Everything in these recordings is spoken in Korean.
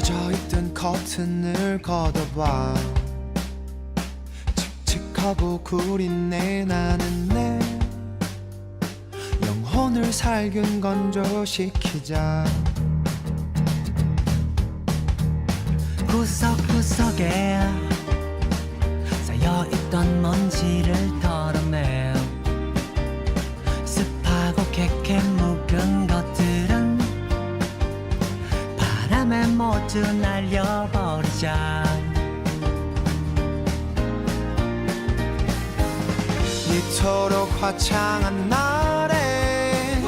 젖어있던 커튼을 걷어봐. 칙칙하고 구린내 나는 내 영혼을 살균 건조시키자. 구석구석에 쌓여있던 먼지를 털어내. 습하고 캐캐 묵은 것들은 바람에 모두 날려버리자. 이토록 화창한 날에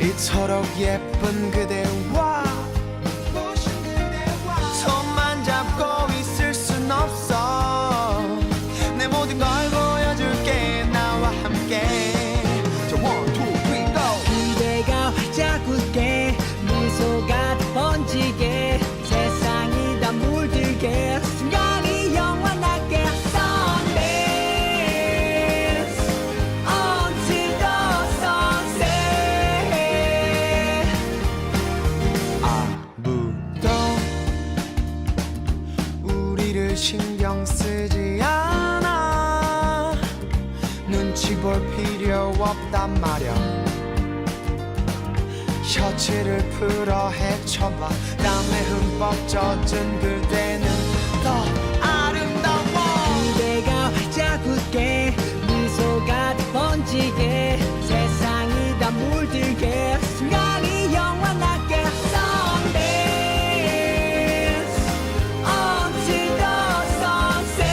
이토록 예쁜 그대와 손만 잡고 있을 순 없어. 내 모든 걸 보여줄게 나와 함께. 자, 1, 2, 3, go. 그대가 활짝 웃게 미소가 다 번지게 세상이 다 물들게 순간이 영원하게 Sunrise until the sunset. 아무도 우리를 신경 쓰지 않아. 눈치 볼 필요 없단 말야. 셔츠를 풀어 헤쳐봐. 땀에 흠뻑 젖은 그대는 더 아름다워. 그대가 활짝 웃게 미소가 다 번지게 세상이 다 물들게 순간이 영원하게 Sunrise until the sunset.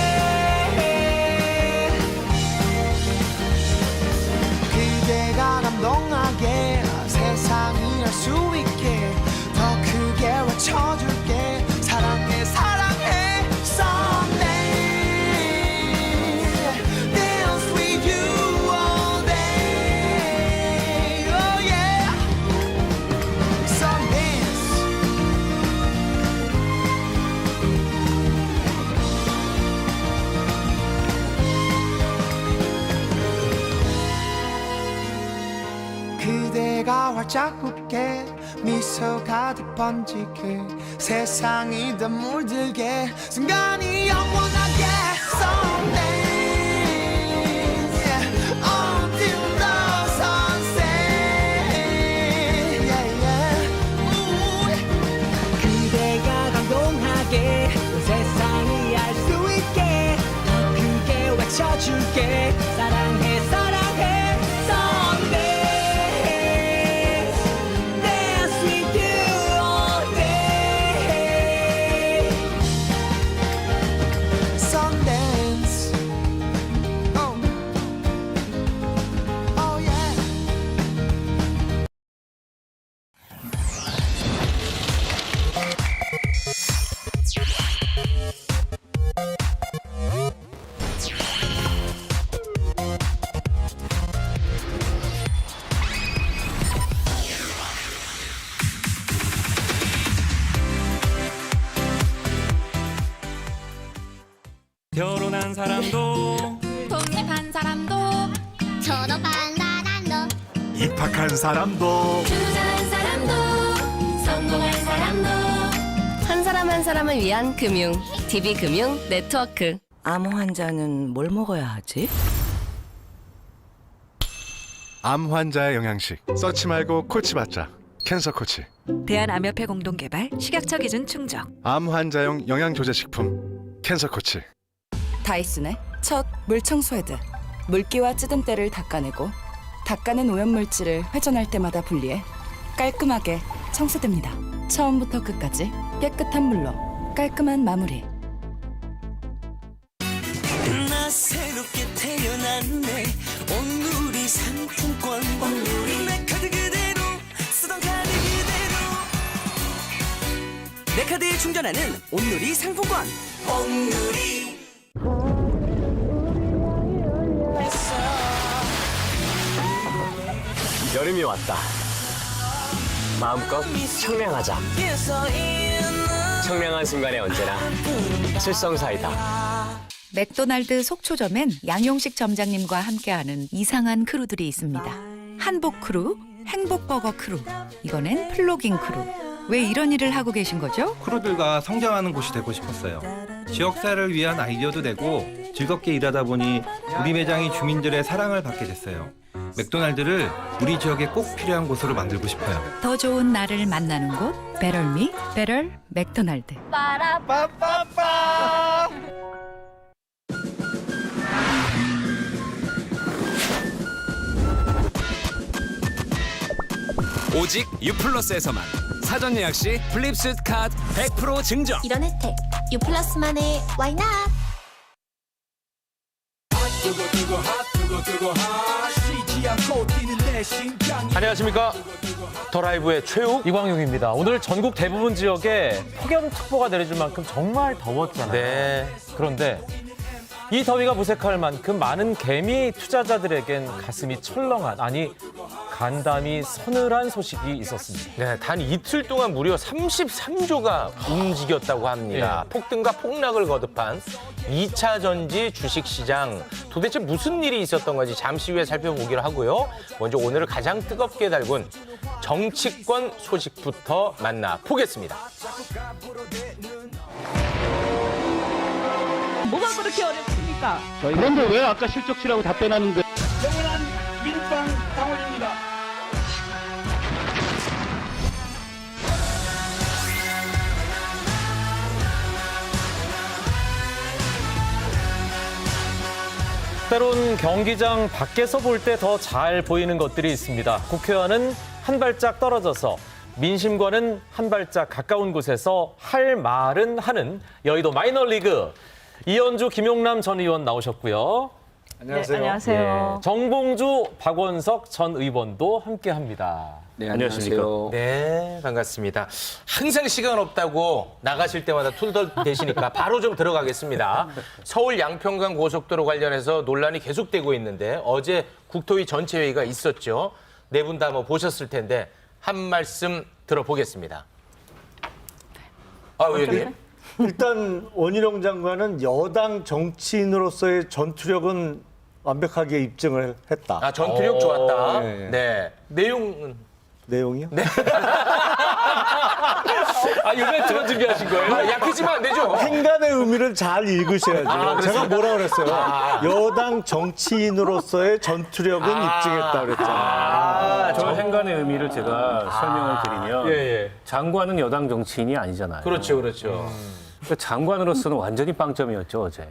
그대가 감동하게 세상이 알 수 있게 더 크게 외쳐줄게. 사랑해 사랑해 Sunday. Dance with you all day. Oh yeah. Sundance. 그대가 활짝 웃게 미소가 다 번지게 세상이 다 물들게 순간이 영원하게 Someday until the sunset. Yeah, yeah. Ooh. 그대가 감동하게 세상이 알 수 있게 더 크게 외쳐줄게 사랑해 사랑해 Sundays Dance with you all day. Sundance. Oh. Oh yeah. 결혼한 사람도 독립한 사람도 졸업한 사람도 입학한 사람도 투자한 사람도 성공한 사람도 한 사람 한 사람을 위한 금융 DB금융 네트워크. 암 환자는 뭘 먹어야 하지? 암 환자의 영양식 서치 말고 코치 받자. 캔서 코치. 대한암협회 공동개발 식약처 기준 충족. 암 환자용 영양조제식품 캔서 코치. 다이슨의 첫 물청소 헤드. 물기와 찌든 때를 닦아내고 닦아낸 오염물질을 회전할 때마다 분리해 깔끔하게 청소됩니다. 처음부터 끝까지 깨끗한 물로 깔끔한 마무리. 나 새롭게 태어났네 온누리 상품권 온누리 내 카드 그대로 쓰던 카드 그대로 내 카드에 충전하는 온누리 상품권 온누리. 여름이 왔다. 마음껏 청량하자. 청량한 순간에 언제나 칠성사이다. 맥도날드 속초점엔 양용식 점장님과 함께하는 이상한 크루들이 있습니다. 한복 크루, 행복버거 크루, 이번엔 플로깅 크루. 왜 이런 일을 하고 계신 거죠? 크루들과 성장하는 곳이 되고 싶었어요. 지역사회를 위한 아이디어도 내고 즐겁게 일하다 보니 우리 매장이 주민들의 사랑을 받게 됐어요. 맥도날드를 우리 지역에 꼭 필요한 곳으로 만들고 싶어요. 더 좋은 나를 만나는 곳 배럴미 배럴 맥도날드. 오직 유플러스에서만 사전 예약 시 플립스윗 카드 100% 증정. 이런 혜택 유플러스만의 와이낫. 안녕하십니까. 더 라이브의 최욱 이광용입니다. 오늘 전국 대부분 지역에 폭염특보가 내려질 만큼 정말 더웠잖아요. 네. 그런데 이 더위가 무색할 만큼 많은 개미 투자자들에겐 가슴이 철렁한, 아니 간담이 서늘한 소식이 있었습니다. 네, 단 이틀 동안 무려 33조가 움직였다고 합니다. 폭등과 폭락을 거듭한 2차 전지 주식시장. 도대체 무슨 일이 있었던 건지 잠시 후에 살펴보기로 하고요. 먼저 오늘을 가장 뜨겁게 달군 정치권 소식부터 만나보겠습니다. 뭐가 그렇게 어렵습니까? 그런데 왜 아까 실적치라고 답변하는데? 영원한 민주당 당원입니다. 때론 경기장 밖에서 볼 때 더 잘 보이는 것들이 있습니다. 국회와는 한 발짝 떨어져서 민심과는 한 발짝 가까운 곳에서 할 말은 하는 여의도 마이너리그. 이현주, 김용남 전 의원 나오셨고요. 안녕하세요. 네, 안녕하세요. 예, 정봉주, 박원석 전 의원도 함께합니다. 네, 안녕하십니까. 네, 반갑습니다. 항상 시간 없다고 나가실 때마다 투덜대시니까 바로 좀 들어가겠습니다. 서울 양평강 고속도로 관련해서 논란이 계속되고 있는데 어제 국토위 전체회의가 있었죠. 네 분 다 뭐 보셨을 텐데 한 말씀 들어보겠습니다. 의원님. 일단 원희룡 장관은 여당 정치인으로서의 전투력은 완벽하게 입증을 했다. 전투력 좋았다. 네. 네. 내용이요? 네. 이벤트만 준비하신 거예요? 약해지면 안 되죠. 행간의 의미를 잘 읽으셔야죠. 제가 뭐라 그랬어요? 여당 정치인으로서의 전투력은 입증했다 그랬잖아요. 저 행간의 의미를 제가 설명을 드리면 장관은 여당 정치인이 아니잖아요. 그렇죠. 그러니까 장관으로서는 완전히 빵점이었죠, 어제.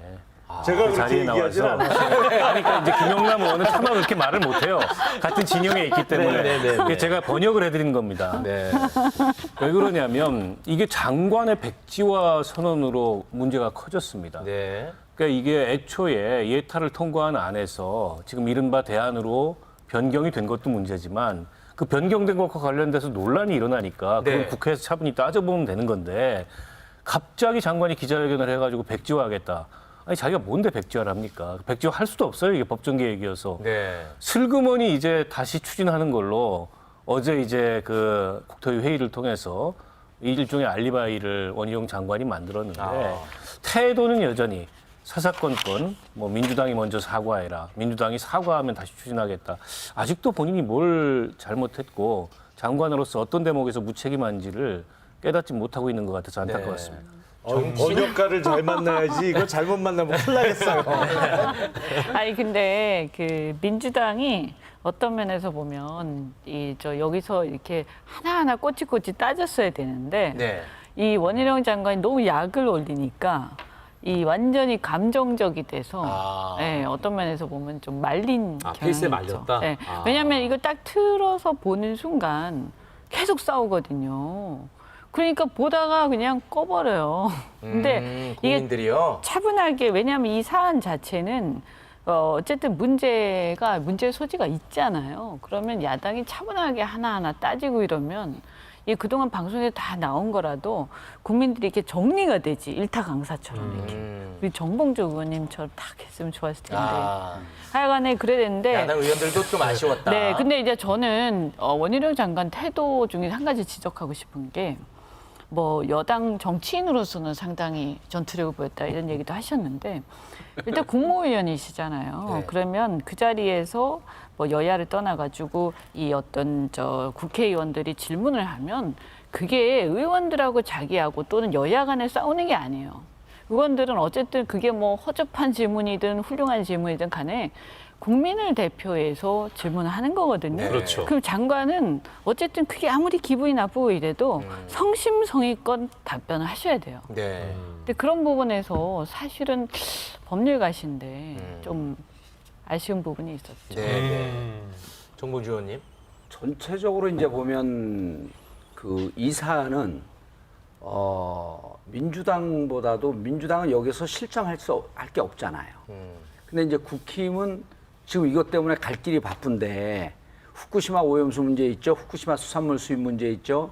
제가 그 자리에 얘기하진 나와서. 그러니까 이제 김용남 의원은 차마 그렇게 말을 못해요. 같은 진영에 있기 때문에. 제가 번역을 해드린 겁니다. 네. 왜 그러냐면 이게 장관의 백지화 선언으로 문제가 커졌습니다. 네. 그러니까 이게 애초에 예타를 통과한 안에서 지금 이른바 대안으로 변경이 된 것도 문제지만 그 변경된 것과 관련돼서 논란이 일어나니까 그걸 국회에서 차분히 따져보면 되는 건데 갑자기 장관이 기자회견을 해가지고 백지화하겠다. 아니 자기가 뭔데 백지화를 합니까? 백지화 할 수도 없어요. 이게 법정 계획이어서. 네. 슬그머니 이제 다시 추진하는 걸로 어제 이제 그 국토위 회의를 통해서 일종의 알리바이를 원희룡 장관이 만들었는데 태도는 여전히 사사건건 뭐 민주당이 먼저 사과해라. 민주당이 사과하면 다시 추진하겠다. 아직도 본인이 뭘 잘못했고 장관으로서 어떤 대목에서 무책임한지를 깨닫지 못하고 있는 것 같아서 안타까웠습니다. 번역가를 잘 만나야지. 이거 잘못 만나면 큰일 나겠어요. 아니 근데 그 민주당이 어떤 면에서 보면 여기서 이렇게 하나하나 꼬치꼬치 따졌어야 되는데 이 원희룡 장관이 너무 약을 올리니까 이 완전히 감정적이 돼서 어떤 면에서 보면 좀 말린 페이스에 경향이 있죠. 말렸다? 네. 왜냐하면 이거 딱 틀어서 보는 순간 계속 싸우거든요. 그러니까 보다가 그냥 꺼버려요. 근데 국민들이요? 이게 차분하게, 왜냐하면 이 사안 자체는 어쨌든 문제 소지가 있잖아요. 그러면 야당이 차분하게 하나하나 따지고 이러면 이 그동안 방송에 다 나온 거라도 국민들이 이렇게 정리가 되지, 일타강사처럼 이렇게. 우리 정봉주 의원님처럼 딱 했으면 좋았을 텐데. 하여간에 그래야 되는데. 야당 의원들도 좀 아쉬웠다. 네, 근데 이제 저는 원희룡 장관 태도 중에 한 가지 지적하고 싶은 게, 뭐 여당 정치인으로서는 상당히 전투력을 보였다 이런 얘기도 하셨는데, 일단 국무위원이시잖아요. 그러면 그 자리에서 뭐 여야를 떠나가지고 이 어떤 국회의원들이 질문을 하면 그게 의원들하고 자기하고 또는 여야 간에 싸우는 게 아니에요. 의원들은 어쨌든 그게 뭐 허접한 질문이든 훌륭한 질문이든 간에 국민을 대표해서 질문하는 거거든요. 그렇죠. 그럼 장관은 어쨌든 그게 아무리 기분이 나쁘고 이래도 성심성의껏 답변을 하셔야 돼요. 네. 근데 그런 부분에서 사실은 법률가신데 좀 아쉬운 부분이 있었죠. 네. 정봉주 의원님. 전체적으로 이제 보면 그 이 사안은 민주당보다도 민주당은 여기서 실정할 게 없잖아요. 근데 이제 국힘은 지금 이것 때문에 갈 길이 바쁜데 후쿠시마 오염수 문제 있죠. 후쿠시마 수산물 수입 문제 있죠.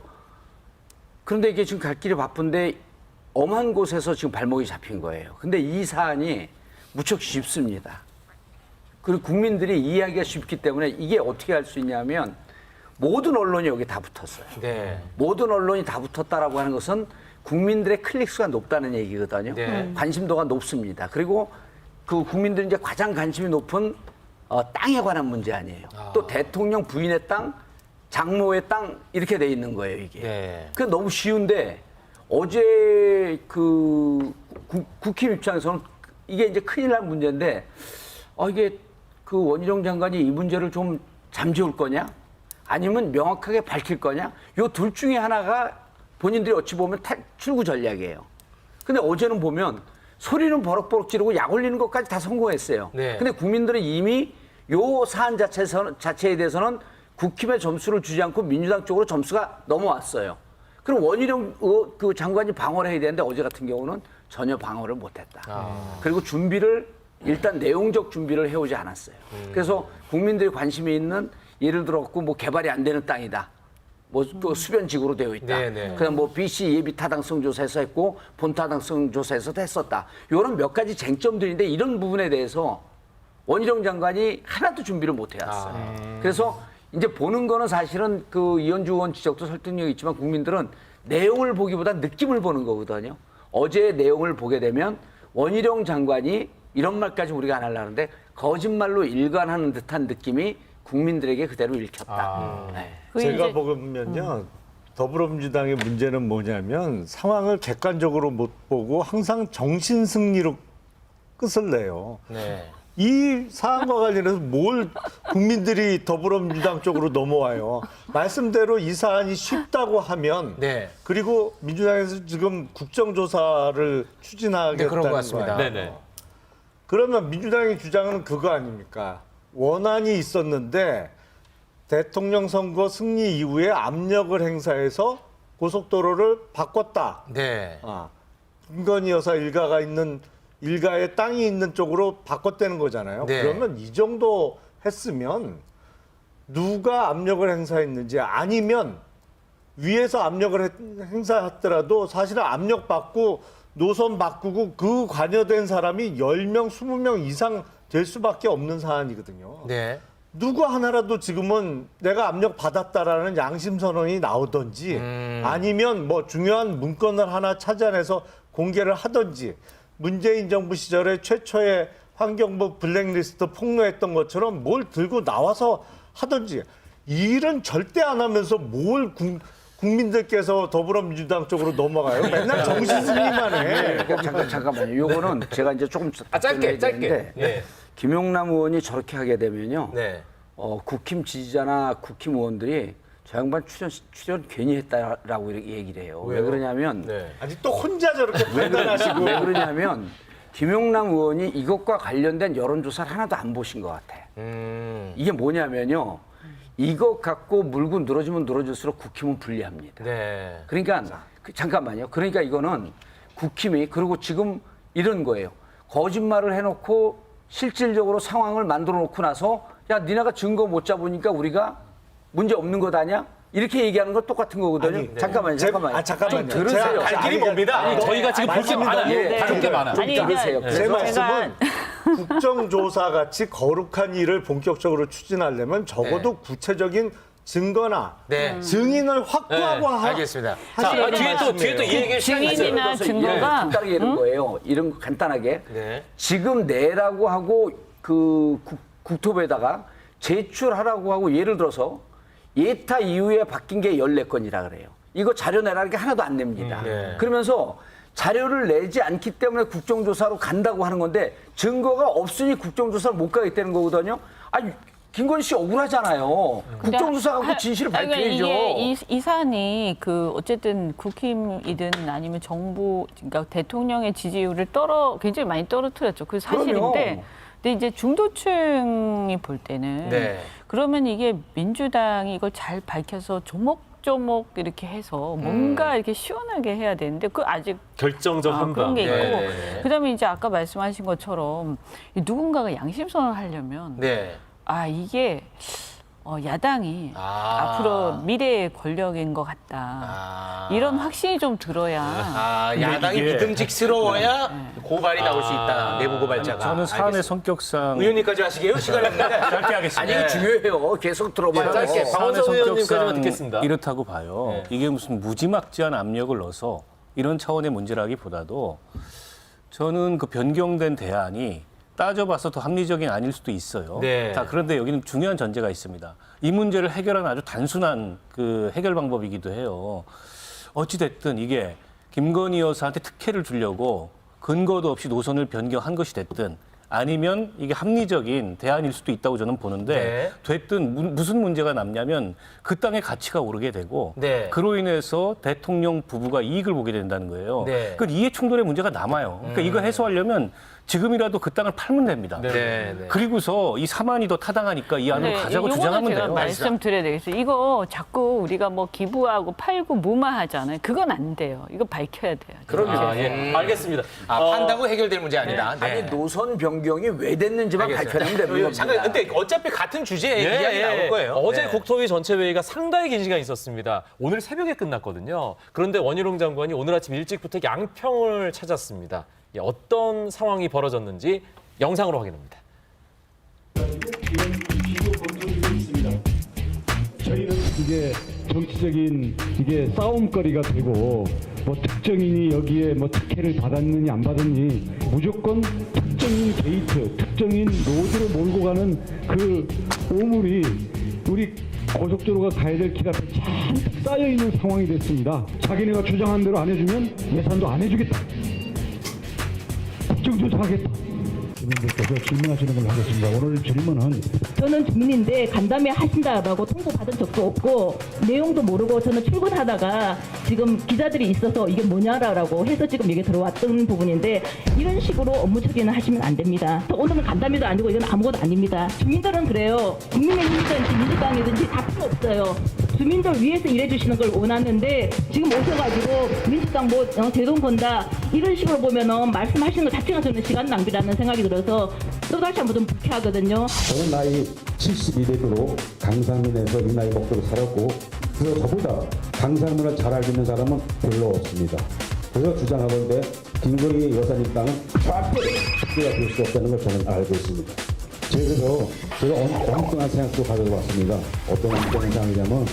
그런데 이게 지금 갈 길이 바쁜데 엄한 곳에서 지금 발목이 잡힌 거예요. 근데 이 사안이 무척 쉽습니다. 그리고 국민들이 이해하기가 쉽기 때문에 이게 어떻게 할 수 있냐면 모든 언론이 여기 다 붙었어요. 네. 모든 언론이 다 붙었다라고 하는 것은 국민들의 클릭수가 높다는 얘기거든요. 네. 관심도가 높습니다. 그리고 그 국민들이 이제 가장 관심이 높은 땅에 관한 문제 아니에요. 또 대통령 부인의 땅, 장모의 땅 이렇게 돼 있는 거예요, 이게. 네. 그게 너무 쉬운데 어제 그 국힘 입장에서는 이게 이제 큰일 날 문제인데 이게 그 원희룡 장관이 이 문제를 좀 잠재울 거냐? 아니면 명확하게 밝힐 거냐? 요 둘 중에 하나가 본인들이 어찌 보면 출구 전략이에요. 근데 어제는 보면 소리는 버럭버럭 지르고 약 올리는 것까지 다 성공했어요. 네. 근데 국민들은 이미 요 사안 자체에 대해서는 국힘의 점수를 주지 않고 민주당 쪽으로 점수가 넘어왔어요. 그럼 원희룡 그 장관이 방어를 해야 되는데 어제 같은 경우는 전혀 방어를 못했다. 그리고 준비를 일단 내용적 준비를 해오지 않았어요. 그래서 국민들이 관심이 있는 예를 들었고 뭐 개발이 안 되는 땅이다. 뭐 또 수변지구로 되어 있다. 네네. 그다음 뭐 BC 예비 타당성 조사에서 했고 본 타당성 조사에서도 했었다. 이런 몇 가지 쟁점들인데 이런 부분에 대해서 원희룡 장관이 하나도 준비를 못 해왔어요. 그래서 이제 보는 거는 사실은 그 이현주 의원 지적도 설득력이 있지만 국민들은 내용을 보기보다 느낌을 보는 거거든요. 어제의 내용을 보게 되면 원희룡 장관이 이런 말까지 우리가 안 하려는데 거짓말로 일관하는 듯한 느낌이 국민들에게 그대로 읽혔다. 네. 제가 보면요. 더불어민주당의 문제는 뭐냐면 상황을 객관적으로 못 보고 항상 정신승리로 끝을 내요. 네. 이 사안과 관련해서 뭘 국민들이 더불어민주당 쪽으로 넘어와요. 말씀대로 이 사안이 쉽다고 하면 네. 그리고 민주당에서 지금 국정조사를 추진하겠다는 그런 것 같습니다. 거예요. 네네. 그러면 민주당의 주장은 그거 아닙니까? 원안이 있었는데 대통령 선거 승리 이후에 압력을 행사해서 고속도로를 바꿨다. 네. 김건희 여사 일가의 땅이 있는 쪽으로 바꿨다는 거잖아요. 네. 그러면 이 정도 했으면 누가 압력을 행사했는지 아니면 위에서 압력을 행사했더라도 사실은 압력받고 노선 바꾸고 그 관여된 사람이 10명, 20명 이상 될 수밖에 없는 사안이거든요. 네. 누구 하나라도 지금은 내가 압력 받았다라는 양심 선언이 나오든지 아니면 뭐 중요한 문건을 하나 찾아내서 공개를 하든지 문재인 정부 시절에 최초의 환경부 블랙리스트 폭로했던 것처럼 뭘 들고 나와서 하든지 이 일은 절대 안 하면서 뭘 국민들께서 더불어민주당 쪽으로 넘어가요. 맨날 정신승리만 해. 잠깐만요. 요거는 제가 이제 조금 짧게. 네. 김용남 의원이 저렇게 하게 되면요. 네. 국힘 지지자나 국힘 의원들이 저 양반 출연 괜히 했다라고 이렇게 얘기를 해요. 왜요? 왜 그러냐면 네. 아니 또 혼자 저렇게 판단하시고 왜 그러냐면 김용남 의원이 이것과 관련된 여론조사를 하나도 안 보신 것 같아. 이게 뭐냐면요. 이것 갖고 물고 늘어지면 늘어질수록 국힘은 불리합니다. 네. 그러니까 잠깐만요. 그러니까 이거는 국힘이 그리고 지금 이런 거예요. 거짓말을 해놓고 실질적으로 상황을 만들어 놓고 나서 야 니네가 증거 못 잡으니까 우리가 문제 없는 것 아니야? 이렇게 얘기하는 건 똑같은 거거든요. 아니, 네. 잠깐만요. 잠깐만요. 좀 들으세요. 갈 길이 멉니다. 아니, 저희가 지금 볼 게 많아요. 다룰 게 많아. 좀 들으세요. 제 말씀은 국정조사 같이 거룩한 일을 본격적으로 추진하려면 적어도 구체적인 증거나 증인을 확보하고 알겠습니다. 자, 뒤에 또 이 얘기를 증인이나 증거가 간단하게 이런 거예요. 이런 거 간단하게 네. 지금 내라고 하고 그 국토부에다가 제출하라고 하고 예를 들어서 예타 이후에 바뀐 게 14건이라 그래요. 이거 자료 내라는 게 하나도 안 냅니다. 네. 그러면서 자료를 내지 않기 때문에 국정조사로 간다고 하는 건데 증거가 없으니 국정조사를 못 가겠다는 거거든요. 아니 김건희 씨 억울하잖아요. 국정조사 갖고 진실을 밝혀야죠. 이게 이 사안이 그 어쨌든 국힘이든 아니면 정부, 그러니까 대통령의 지지율을 굉장히 많이 떨어뜨렸죠. 그 사실인데. 근데 이제 중도층이 볼 때는 네. 그러면 이게 민주당이 이걸 잘 밝혀서 조목조목 이렇게 해서 뭔가 이렇게 시원하게 해야 되는데 그 아직 결정적 한방. 그런 게 있고 네. 그다음에 이제 아까 말씀하신 것처럼 누군가가 양심선을 하려면 네. 이게 야당이 앞으로 미래의 권력인 것 같다. 이런 확신이 좀 들어야. 야당이 믿음직스러워야 고발이 나올 수 있다. 내부 고발자가. 저는 사안의 성격상 의원님까지 하시게요? 시간이 없는데. 짧게 하겠습니다. 아니 이거 중요해요. 계속 들어봐요. 짧게. 사안의 의원님까지만 성격상 듣겠습니다. 이렇다고 봐요. 이게 무슨 무지막지한 압력을 넣어서 이런 차원의 문제라기보다도 저는 그 변경된 대안이 따져봐서 더 합리적인 아닐 수도 있어요. 네. 자, 그런데 여기는 중요한 전제가 있습니다. 이 문제를 해결하는 아주 단순한 그 해결 방법이기도 해요. 어찌됐든 이게 김건희 여사한테 특혜를 주려고 근거도 없이 노선을 변경한 것이 됐든 아니면 이게 합리적인 대안일 수도 있다고 저는 보는데 네. 됐든 무슨 문제가 남냐면 그 땅의 가치가 오르게 되고 네. 그로 인해서 대통령 부부가 이익을 보게 된다는 거예요. 네. 그 이해 충돌의 문제가 남아요. 그러니까 이거 해소하려면 지금이라도 그 땅을 팔면 됩니다. 네. 그리고 이 사만이 더 타당하니까 이 안으로 가자고 주장하면 제가 돼요. 말씀드려야 되겠어요. 이거 자꾸 우리가 뭐 기부하고 팔고 무마하잖아요. 그건 안 돼요. 이거 밝혀야 돼요. 그럼요. 예. 알겠습니다. 판다고 해결될 문제 아니다. 네. 아니 노선 변경이 왜 됐는지만 밝혀내면 됩니다. 잠깐, 근데 어차피 같은 주제의 이야기 나올 거예요. 어제 네. 국토위 전체 회의가 상당히 긴 시간 있었습니다. 오늘 새벽에 끝났거든요. 그런데 원희룡 장관이 오늘 아침 일찍부터 양평을 찾았습니다. 어떤 상황이 벌어졌는지 영상으로 확인합니다. 저희는 이게 정치적인 싸움거리가 되고 뭐 특정인이 여기에 뭐 특혜를 받았느니 안 받았니 무조건 특정인 게이트, 특정인 로드로 몰고 가는 그 오물이 우리 고속도로가 가야 될 길 앞에 잔뜩 쌓여 있는 상황이 됐습니다. 자기네가 주장한 대로 안 해주면 예산도 안 해주겠다. 국정조사하겠다. 주민들께서 질문하시는 걸로 하겠습니다. 오늘 질문은 저는 주민인데 간담회 하신다라고 통보받은 적도 없고 내용도 모르고 저는 출근하다가 지금 기자들이 있어서 이게 뭐냐라고 해서 지금 이게 들어왔던 부분인데 이런 식으로 업무 처리는 하시면 안 됩니다. 오늘은 간담회도 아니고 이건 아무것도 아닙니다. 주민들은 그래요. 국민의힘이든지 민주당이든지 다 필요 없어요. 주민들 위해서 일해주시는 걸 원하는데 지금 오셔가지고 민주당 뭐 대돈 번다 이런 식으로 보면은 말씀하시는 것 자체가 저는 시간 낭비라는 생각이 들어서 또다시 한번 좀 불쾌하거든요. 저는 나이 72대로 강상민에서 이 나이 먹도록 살았고 그래서 저보다 강상민을 잘 알고 있는 사람은 별로 없습니다. 그래서 주장하건대 김건희 여사님 땅은 절대 특혜가 될 수 없다는 걸 저는 알고 있습니다. 그래서 제가 엉뚱한 생각도 가져왔습니다. 어떤 엉뚱한 생각이냐면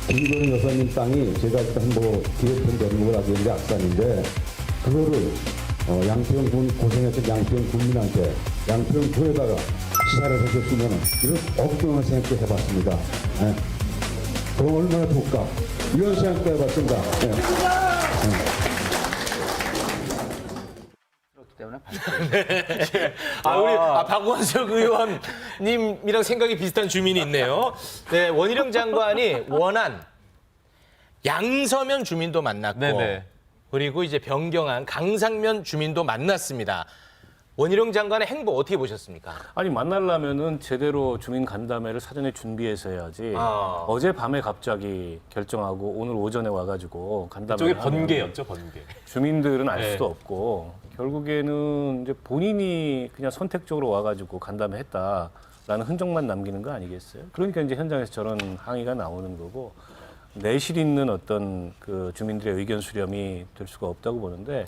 김건희 여사님 땅이 제가 일단 뭐 기획편 대목을 하고 있는데 악산인데 그거를 양평 군 고생했던 양평 군민한테 양평 구에다가 시사를 해줬으면 이런 엉뚱한 생각도 해봤습니다. 네. 그럼 얼마나 좋을까? 이런 생각도 해봤습니다. 네. 우리 박원석 의원님이랑 생각이 비슷한 주민이 있네요. 네, 원희룡 장관이 원안 양서면 주민도 만났고 네네. 그리고 이제 변경한 강상면 주민도 만났습니다. 원희룡 장관의 행보 어떻게 보셨습니까? 아니 만나려면은 제대로 주민 간담회를 사전에 준비해서 해야지. 어젯밤에 갑자기 결정하고 오늘 오전에 와가지고 간담회. 저게 번개였죠, 번개. 주민들은 알 네. 수도 없고 결국에는 이제 본인이 그냥 선택적으로 와가지고 간담회했다라는 흔적만 남기는 거 아니겠어요? 그러니까 이제 현장에서 저런 항의가 나오는 거고 내실 있는 어떤 그 주민들의 의견 수렴이 될 수가 없다고 보는데.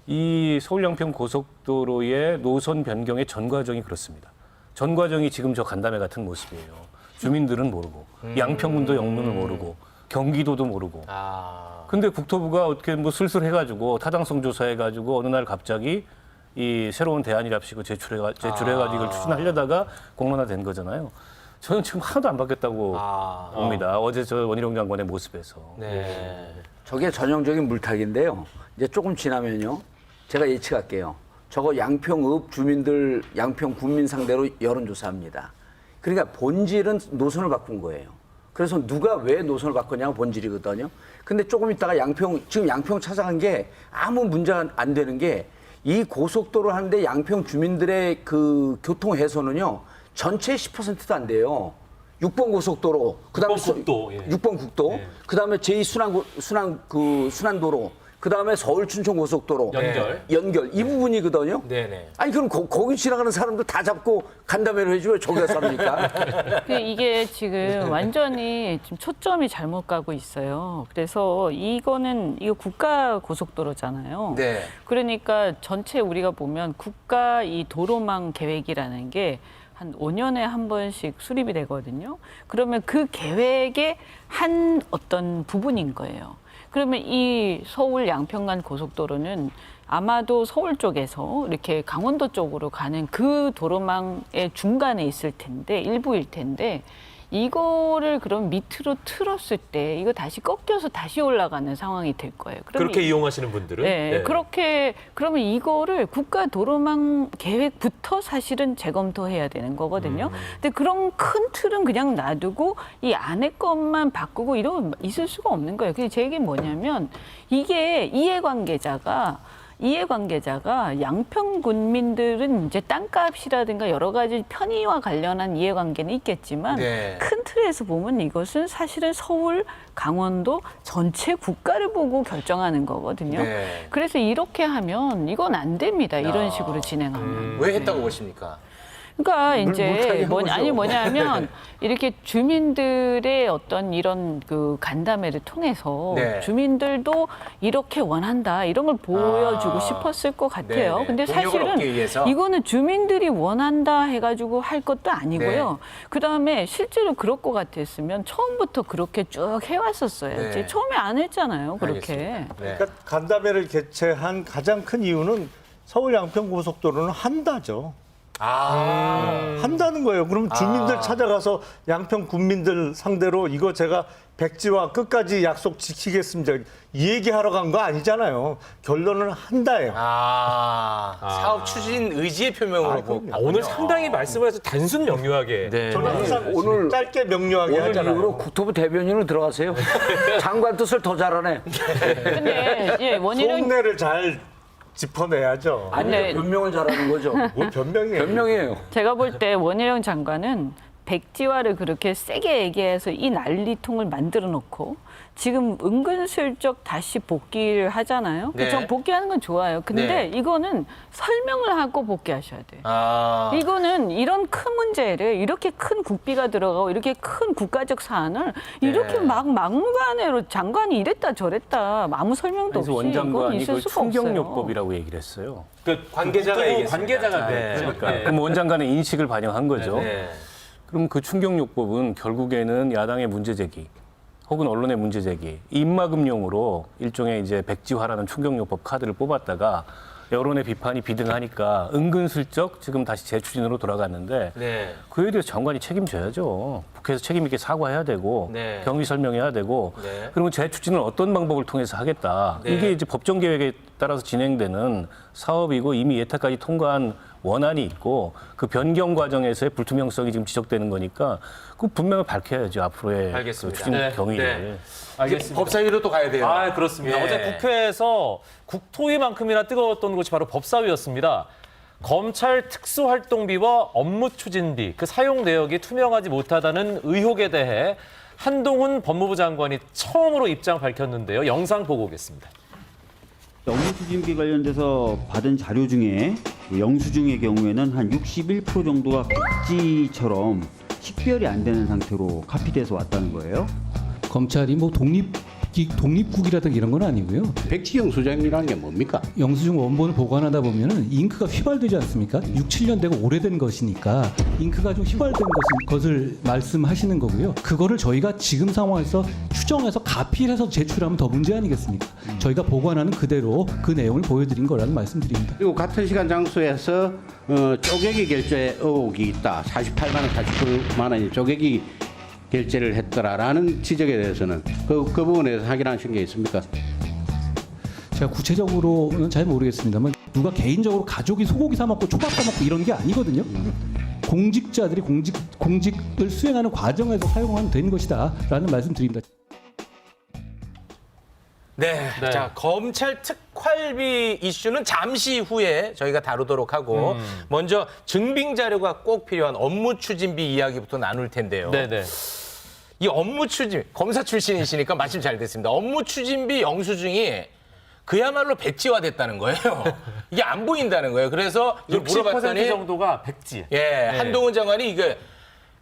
이 서울 양평 고속도로의 노선 변경의 전 과정이 그렇습니다. 전 과정이 지금 저 간담회 같은 모습이에요. 주민들은 모르고 양평군도 영문을 모르고 경기도도 모르고. 근데 국토부가 어떻게 뭐 슬슬 해가지고 타당성 조사해가지고 어느 날 갑자기 이 새로운 대안이랍시고 제출해가지고 이걸 추진하려다가 공론화된 거잖아요. 저는 지금 하나도 안 바뀌었다고 봅니다. 어제 저 원희룡 장관의 모습에서. 네. 저게 전형적인 물타기인데요. 이제 조금 지나면요. 제가 예측할게요. 저거 양평읍 주민들, 양평 군민 상대로 여론조사합니다. 그러니까 본질은 노선을 바꾼 거예요. 그래서 누가 왜 노선을 바꿨냐가 본질이거든요. 근데 조금 있다가 지금 양평 찾아간 게 아무 문제가 안 되는 게 이 고속도로 하는데 양평 주민들의 그 교통 해소는요. 전체 10%도 안 돼요. 6번 고속도로, 그다음에 6번 국도, 그다음에 제2순환도로, 그다음에 서울 춘천 고속도로 연결 이 부분이거든요. 네네. 아니 그럼 거기 지나가는 사람들 다 잡고 간담회를 해주면 저기가 삽니까? 이게 지금 완전히 지금 초점이 잘못 가고 있어요. 그래서 이거 국가 고속도로잖아요. 네. 그러니까 전체 우리가 보면 국가 이 도로망 계획이라는 게 한 5년에 한 번씩 수립이 되거든요. 그러면 그 계획의 한 어떤 부분인 거예요. 그러면 이 서울 양평간 고속도로는 아마도 서울 쪽에서 이렇게 강원도 쪽으로 가는 그 도로망의 중간에 있을 텐데, 일부일 텐데, 이거를 그럼 밑으로 틀었을 때 이거 다시 꺾여서 다시 올라가는 상황이 될 거예요. 그렇게 이용하시는 분들은? 네, 그렇게 그러면 이거를 국가 도로망 계획부터 사실은 재검토해야 되는 거거든요. 근데 그런 큰 틀은 그냥 놔두고 이 안에 것만 바꾸고 이러면 있을 수가 없는 거예요. 그게 제 얘기는 뭐냐면 이게 이해관계자가 양평 군민들은 이제 땅값이라든가 여러 가지 편의와 관련한 이해관계는 있겠지만 큰 틀에서 보면 이것은 사실은 서울, 강원도 전체 국가를 보고 결정하는 거거든요. 그래서 이렇게 하면 이건 안 됩니다. 이런 식으로 진행하면. 왜 했다고 보십니까? 그러니까 이제 뭐냐면 이렇게 주민들의 어떤 이런 그 간담회를 통해서 주민들도 이렇게 원한다 이런 걸 보여주고 싶었을 것 같아요. 근데 사실은 이거는 주민들이 원한다 해가지고 할 것도 아니고요. 그다음에 실제로 그럴 것 같았으면 처음부터 그렇게 쭉 해왔었어야지. 처음에 안 했잖아요. 그렇게. 그러니까 간담회를 개최한 가장 큰 이유는 서울 양평 고속도로는 한다죠. 한다는 거예요. 그럼 주민들 찾아가서 양평 군민들 상대로 이거 제가 백지화 끝까지 약속 지키겠습니다. 이 얘기하러 간 거 아니잖아요. 결론은 한다예요. 사업 추진 의지의 표명으로 보고. 오늘 상당히 말씀을 해서 단순 명료하게. 저는 항상 오늘 짧게 명료하게 오늘 하잖아요. 이후로 국토부 대변인으로 들어가세요. 장관 뜻을 더 잘하네. 근데 원희룡 속내를 잘 짚어내야죠. 아니, 변명을 잘하는 거죠. 뭘 변명이에요? 변명이에요. 제가 볼 때 원희룡 장관은 백지화를 그렇게 세게 얘기해서 이 난리통을 만들어 놓고 지금 은근슬쩍 다시 복귀를 하잖아요. 전 복귀하는 건 좋아요. 근데 이거는 설명을 하고 복귀하셔야 돼요. 이거는 이런 큰 문제를 이렇게 큰 국비가 들어가고 이렇게 큰 국가적 사안을 이렇게 막 막무가내로 장관이 이랬다 저랬다 아무 설명도 없이 원장관이 있을 그 수가 없어요. 충격요법이라고 얘기를 했어요. 그 관계자가 얘기했습니다. 그러니까 그럼 원장관의 인식을 반영한 거죠. 그럼 그 충격요법은 결국에는 야당의 문제 제기 혹은 언론의 문제 제기, 입막음용으로 일종의 이제 백지화라는 충격요법 카드를 뽑았다가 여론의 비판이 비등하니까 은근슬쩍 지금 다시 재추진으로 돌아갔는데 그에 대해서 장관이 책임져야죠. 국회에서 책임 있게 사과해야 되고 경위 설명해야 되고 그러면 재추진을 어떤 방법을 통해서 하겠다. 이게 이제 법정 계획에 따라서 진행되는 사업이고 이미 예타까지 통과한 원안이 있고 그 변경 과정에서의 불투명성이 지금 지적되는 거니까 그 분명히 밝혀야죠. 앞으로의 그 추진 경위를. 알겠습니다. 법사위로 또 가야 돼요. 그렇습니다. 어제 국회에서 국토위만큼이나 뜨거웠던 곳이 바로 법사위였습니다. 검찰 특수활동비와 업무 추진비, 그 사용 내역이 투명하지 못하다는 의혹에 대해 한동훈 법무부 장관이 처음으로 입장 밝혔는데요. 영상 보고 오겠습니다. 업무추진비 관련돼서 받은 자료 중에 영수증의 경우에는 한 61% 정도가 백지처럼 식별이 안 되는 상태로 카피돼서 왔다는 거예요. 검찰이 뭐 독립 독립국이라든가 이런 건 아니고요. 백지 영수증이라는 게 뭡니까? 영수증 원본을 보관하다 보면은 잉크가 휘발되지 않습니까? 6, 7년 되고 오래된 것이니까 잉크가 좀 휘발된 것을 말씀하시는 거고요. 그거를 저희가 지금 상황에서 추정해서 가필해서 제출하면 더 문제 아니겠습니까? 저희가 보관하는 그대로 그 내용을 보여드린 거라는 말씀드립니다. 그리고 같은 시간 장소에서 쪼개기 결제 의혹이 있다. 48만 원, 49만 원이 쪼개기 결제를 했더라라는 지적에 대해서는 그 부분에 대해서 확인하신 게 있습니까? 제가 구체적으로는 잘 모르겠습니다만 누가 개인적으로 가족이 소고기 사 먹고 초밥 사 먹고 이런 게 아니거든요. 공직자들이 공직을 수행하는 과정에서 사용하면 되는 것이다라는 말씀드립니다. 네. 자, 검찰 특활비 이슈는 잠시 후에 저희가 다루도록 하고 먼저 증빙 자료가 꼭 필요한 업무 추진비 이야기부터 나눌 텐데요. 네네. 이 업무 추진, 검사 출신이시니까 마침 잘 됐습니다. 업무 추진비 영수증이 그야말로 백지화됐다는 거예요. 이게 안 보인다는 거예요. 그래서 60% 정도가 백지. 예, 네. 한동훈 장관이 이게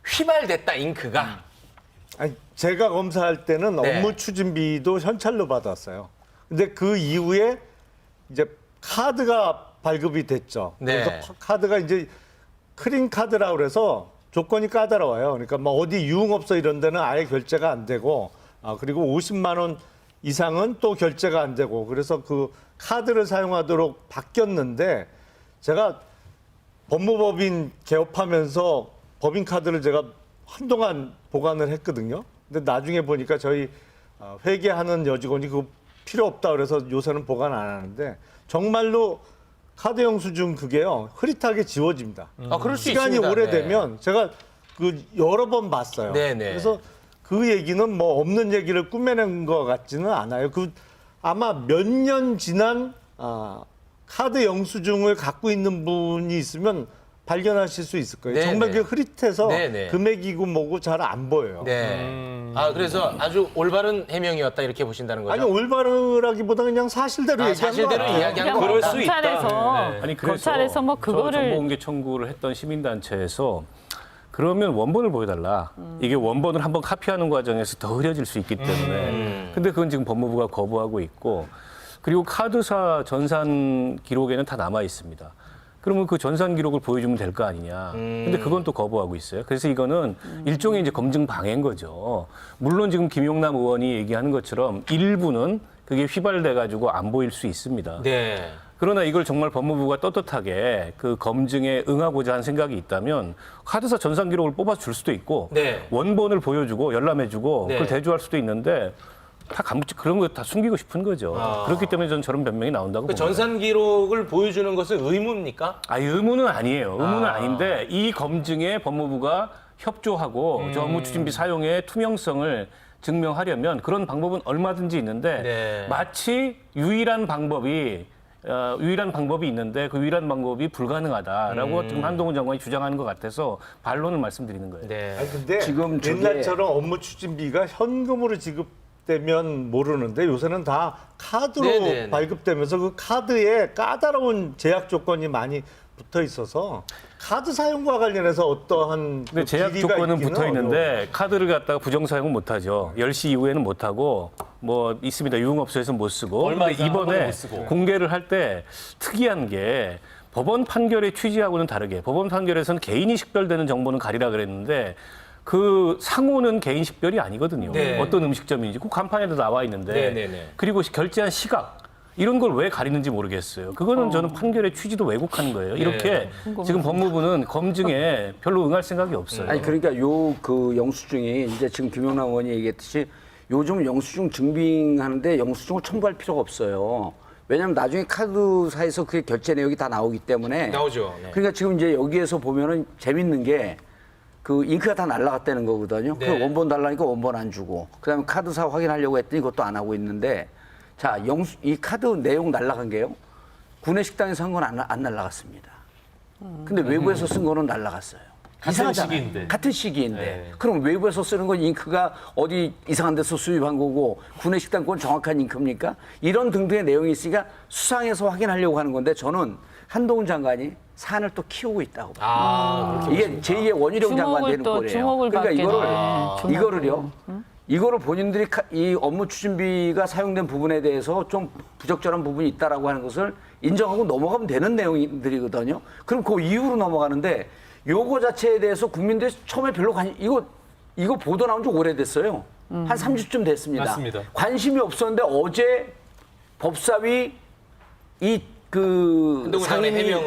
휘발됐다, 잉크가. 아니, 제가 검사할 때는 네. 업무 추진비도 현찰로 받았어요. 근데 그 이후에 이제 카드가 발급이 됐죠. 네. 그래서 카드가 이제 크린 카드라고 그래서 조건이 까다로워요. 그러니까 뭐 어디 유흥업소 이런 데는 아예 결제가 안 되고, 그리고 50만 원 이상은 또 결제가 안 되고, 그래서 그 카드를 사용하도록 바뀌었는데, 제가 법무법인 개업하면서 법인 카드를 제가 한동안 보관을 했거든요. 근데 나중에 보니까 저희 회계하는 여직원이 그거 필요 없다 그래서 요새는 보관 안 하는데, 정말로 카드 영수증 그게요 흐릿하게 지워집니다. 그럴 수 시간이 있습니다. 오래되면 제가 그 여러 번 봤어요. 네네. 그래서 그 얘기는 뭐 없는 얘기를 꾸며낸 것 같지는 않아요. 그 아마 몇 년 지난 카드 영수증을 갖고 있는 분이 있으면 발견하실 수 있을 거예요. 네네. 정말 그게 흐릿해서 네네. 금액이고 뭐고 잘 안 보여요. 네. 그래서 아주 올바른 해명이었다 이렇게 보신다는 거죠? 아니 올바르라기보다 그냥 사실대로 얘기한 사실대로 거예요. 이야기한 거. 그럴 수 있다. 아니 그래서 검찰에서 뭐 그거를 정보공개 청구를 했던 시민단체에서 그러면 원본을 보여달라. 이게 원본을 한번 카피하는 과정에서 더 흐려질 수 있기 때문에. 근데 그건 지금 법무부가 거부하고 있고, 그리고 카드사 전산 기록에는 다 남아 있습니다. 그러면 그 전산 기록을 보여주면 될 거 아니냐. 근데 그건 또 거부하고 있어요. 그래서 이거는 일종의 이제 검증 방해인 거죠. 물론 지금 김용남 의원이 얘기하는 것처럼 일부는 그게 휘발돼 가지고 안 보일 수 있습니다. 네. 그러나 이걸 정말 법무부가 떳떳하게 그 검증에 응하고자 한 생각이 있다면 카드사 전산 기록을 뽑아서 줄 수도 있고 네. 원본을 보여주고 열람해주고 네. 그걸 대조할 수도 있는데 다 그런 거 다 숨기고 싶은 거죠. 그렇기 때문에 저는 저런 변명이 나온다고 그 봅니다. 전산 기록을 보여주는 것은 의무입니까? 의무는 아니에요. 의무는 아닌데 이 검증에 법무부가 협조하고 저 업무 추진비 사용의 투명성을 증명하려면 그런 방법은 얼마든지 있는데 네. 마치 유일한 방법이 있는데 그 유일한 방법이 불가능하다라고 지금 한동훈 장관이 주장하는 것 같아서 반론을 말씀드리는 거예요. 네. 아니, 근데 지금 저게- 옛날처럼 업무 추진비가 현금으로 지급되면 모르는데 요새는 다 카드로 네네네. 발급되면서 그 카드에 까다로운 제약 조건이 많이 붙어 있어서 카드 사용과 관련해서 어떠한 근데 제약 비리가 조건은 있기는 붙어 있는데 어려워요. 카드를 갖다가 부정 사용은 못 하죠. 10시 이후에는 못 하고 뭐 있습니다. 유흥업소에서 못 쓰고. 얼마 근데 이상 한 번에 이번에 못 쓰고. 공개를 할 때 특이한 게 법원 판결의 취지하고는 다르게 법원 판결에서는 개인이 식별되는 정보는 가리라 그랬는데 그 상호는 개인 식별이 아니거든요. 네. 어떤 음식점인지 그 간판에도 나와 있는데 네네네. 그리고 결제한 시각 이런 걸 왜 가리는지 모르겠어요. 그거는 저는 판결의 취지도 왜곡한 거예요. 이렇게 지금 법무부는 검증에 별로 응할 생각이 없어요. 아니 그러니까 요 그 영수증이 이제 지금 김용남 의원이 얘기했듯이 요즘 영수증 증빙하는데 영수증을 첨부할 필요가 없어요. 왜냐하면 나중에 카드사에서 그게 결제 내역이 다 나오기 때문에 나오죠. 네. 그러니까 지금 이제 여기에서 보면은 재밌는 게 그 잉크가 다 날라갔다는 거거든요. 네. 그 원본 달라니까 원본 안 주고 그다음에 카드사 확인하려고 했더니 그것도 안 하고 있는데 자 이 카드 내용 날라간 게요. 구내식당에서 한 건 안 날라갔습니다. 근데 외부에서 쓴 거는 날라갔어요. 같은 이상하잖아요. 시기인데. 같은 시기인데. 네. 그럼 외부에서 쓰는 건 잉크가 어디 이상한 데서 수입한 거고 구내식당 건 정확한 잉크입니까? 이런 등등의 내용이 있으니까 수상해서 확인하려고 하는 건데 저는 한동훈 장관이 산을 또 키우고 있다고 봐요. 이게 제2의 원희룡 장관 되는 주목을 꼴이에요. 주목을 그러니까 받게 돼. 주목을. 이거를요. 이거를 본인들이 이 업무 추진비가 사용된 부분에 대해서 좀 부적절한 부분이 있다라고 하는 것을 인정하고 넘어가면 되는 내용들이거든요. 그럼 그 이후로 넘어가는데 요거 자체에 대해서 국민들이 처음에 별로 이거 보도 나온 지 오래됐어요. 한 3주쯤 됐습니다. 맞습니다. 관심이 없었는데 어제 법사위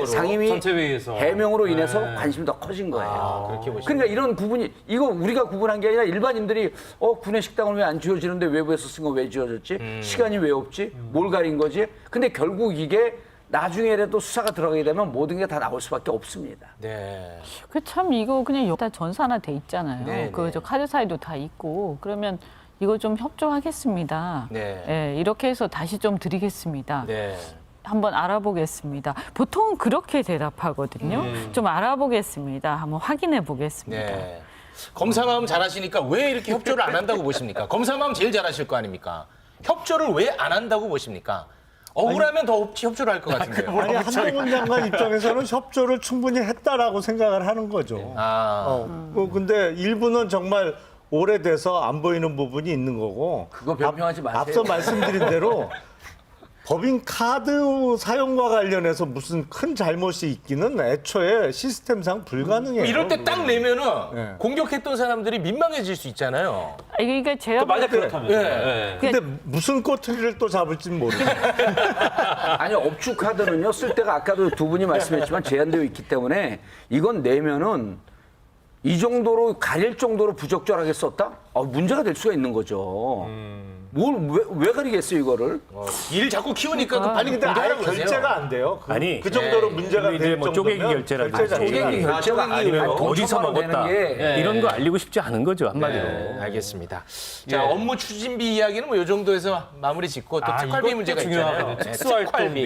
상임위 전체회의에서 해명으로 인해서 네. 관심이 더 커진 거예요. 그렇게 보시면. 그러니까 이런 부분이 이거 우리가 구분한 게 아니라 일반인들이 구내 식당은 왜 안 지어지는데 외부에서 쓴 건 왜 지어졌지? 시간이 왜 없지? 뭘 가린 거지? 근데 결국 이게 나중에라도 수사가 들어가게 되면 모든 게 다 나올 수밖에 없습니다. 네. 그 참 이거 그냥 여기다 전산화 돼 있잖아요. 네, 그 저 카드사이도 다 있고 그러면 이거 좀 협조하겠습니다. 네. 예, 이렇게 해서 다시 좀 드리겠습니다. 네. 한번 알아보겠습니다. 보통은 그렇게 대답하거든요. 좀 알아보겠습니다. 한번 확인해 보겠습니다. 네. 검사 마음 잘하시니까 왜 이렇게 협조를 안 한다고 보십니까? 검사 마음 제일 잘하실 거 아닙니까? 협조를 왜 안 한다고 보십니까? 억울하면 더 협조를 할 것 같은데요. 아니 한동훈 장관 입장에서는 협조를 충분히 했다라고 생각을 하는 거죠. 근데 일부는 정말 오래돼서 안 보이는 부분이 있는 거고. 그거 변명하지 마세요. 앞서 말씀드린 대로 법인카드 사용과 관련해서 무슨 큰 잘못이 있기는 애초에 시스템상 불가능해요. 이럴 때 딱 내면은 네. 공격했던 사람들이 민망해질 수 있잖아요. 이게 제가 만약 그렇다면. 네. 근데 무슨 꼬투리를 또 잡을지는 모르겠어요. 아니 업주카드는요 쓸 때가 아까도 두 분이 말씀했지만 제한되어 있기 때문에 이건 내면은 이 정도로 가릴 정도로 부적절하게 썼다? 문제가 될 수가 있는 거죠. 왜 가리겠어요 이거를? 일 자꾸 키우니까 그 빨리 근데 아예 공개하라고 그러세요. 결제가 안 돼요. 아니, 그 정도로 문제가 이제 될 뭐 정도면 쪼개기 결제라든지 결제 자체가 안 돼요. 결제가 아니면 돈 어디서 처벌로 되는 먹었다 게 이런 거 알리고 싶지 않은 거죠 한마디로. 네, 알겠습니다. 자, 업무 추진비 이야기는 뭐 이 정도에서 마무리 짓고 또 특활비 이것도 문제가 중요하거든요. 있잖아요. 네, 특수활동비.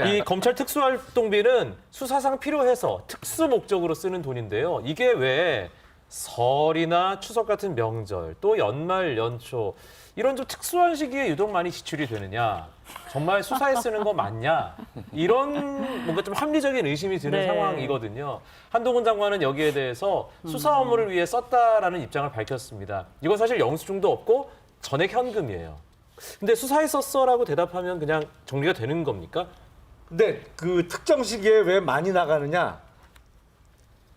이 검찰 특수활동비는 수사상 필요해서 특수 목적으로 쓰는 돈인데요. 이게 왜 설이나 추석 같은 명절, 또 연말, 연초 이런 좀 특수한 시기에 유독 많이 지출이 되느냐? 정말 수사에 쓰는 거 맞냐? 이런 뭔가 좀 합리적인 의심이 드는 네. 상황이거든요. 한동훈 장관은 여기에 대해서 수사 업무를 위해 썼다라는 입장을 밝혔습니다. 이건 사실 영수증도 없고 전액 현금이에요. 근데 수사에 썼어라고 대답하면 그냥 정리가 되는 겁니까? 근데 그 특정 시기에 왜 많이 나가느냐?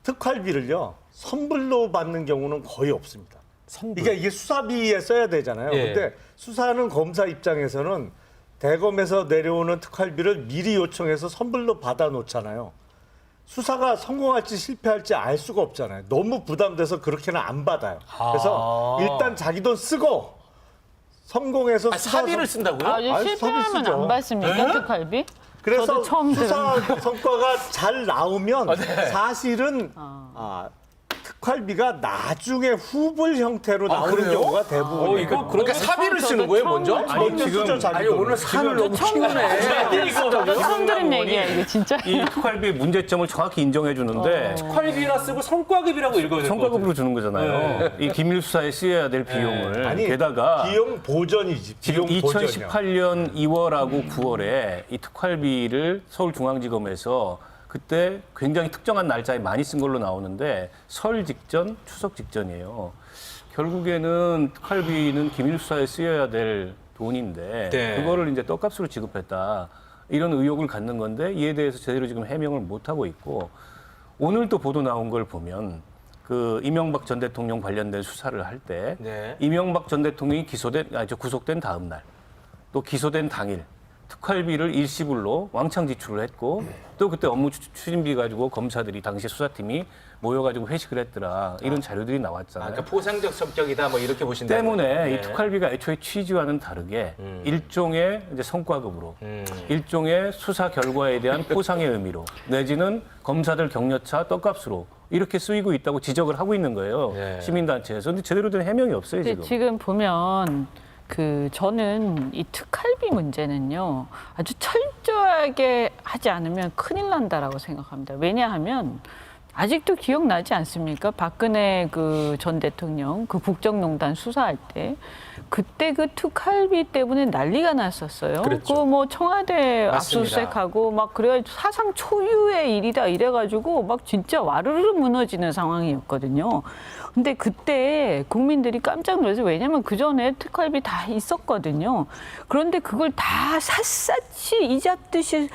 특활비를요 선불로 받는 경우는 거의 없습니다. 그러니까 이게 수사비에 써야 되잖아요. 예. 근데 수사하는 검사 입장에서는 대검에서 내려오는 특활비를 미리 요청해서 선불로 받아 놓잖아요. 수사가 성공할지 실패할지 알 수가 없잖아요. 너무 부담돼서 그렇게는 안 받아요. 그래서 일단 자기 돈 쓰고 성공해서 사비를 쓴다고요? 실패하면 안 받습니까 특활비? 그래서 저도 처음 수사 들었는데. 성과가 잘 나오면 네. 사실은 특활비가 나중에 후불 형태로 나오는 그래요? 경우가 대부분. 이거 그러니까 사비를 쓰는 거예요, 먼저? 아니 오늘 산을 너무 키우네. 저도 처음 들은 얘기야 이게 진짜. 이 특활비의 문제점을 정확히 인정해 주는데 특활비라 쓰고 성과급이라고 읽어야 될 것 성과급으로 주는 거잖아요. 이 기밀 수사에 쓰여야 될 비용을 아니, 게다가 비용 보전이지. 지금 비용 보전이야. 2018년 2월하고 9월에 이 특활비를 서울중앙지검에서 그때 굉장히 특정한 날짜에 많이 쓴 걸로 나오는데 설 직전, 추석 직전이에요. 결국에는 특활비는 기밀 수사에 쓰여야 될 돈인데 네. 그거를 이제 떡값으로 지급했다. 이런 의혹을 갖는 건데 이에 대해서 제대로 지금 해명을 못 하고 있고 오늘 또 보도 나온 걸 보면 그 이명박 전 대통령 관련된 수사를 할 때 네. 이명박 전 대통령이 구속된 다음 날 또 기소된 당일 특활비를 일시불로 왕창 지출을 했고 또 그때 업무 추진비 가지고 검사들이 당시 수사팀이 모여가지고 회식을 했더라 이런 자료들이 나왔잖아요. 그러니까 포상적 성격이다 뭐 이렇게 보신다. 때문에 이 특활비가 애초에 취지와는 다르게 일종의 이제 성과급으로 일종의 수사 결과에 대한 포상의 의미로 내지는 검사들 격려차 떡값으로 이렇게 쓰이고 있다고 지적을 하고 있는 거예요. 네. 시민단체에서. 근데 제대로 된 해명이 없어요 지금. 지금 보면 저는 이 특활비 문제는요 아주 철저하게 하지 않으면 큰일 난다라고 생각합니다. 왜냐하면 아직도 기억나지 않습니까? 박근혜 그 전 대통령 그 국정농단 수사할 때 그때 그 특활비 때문에 난리가 났었어요. 그 뭐 청와대 맞습니다. 압수수색하고 막 그래 사상 초유의 일이다 이래가지고 막 진짜 와르르 무너지는 상황이었거든요. 근데 그때 국민들이 깜짝 놀라서 왜냐면 그 전에 특활비 다 있었거든요. 그런데 그걸 다 샅샅이 이잡듯이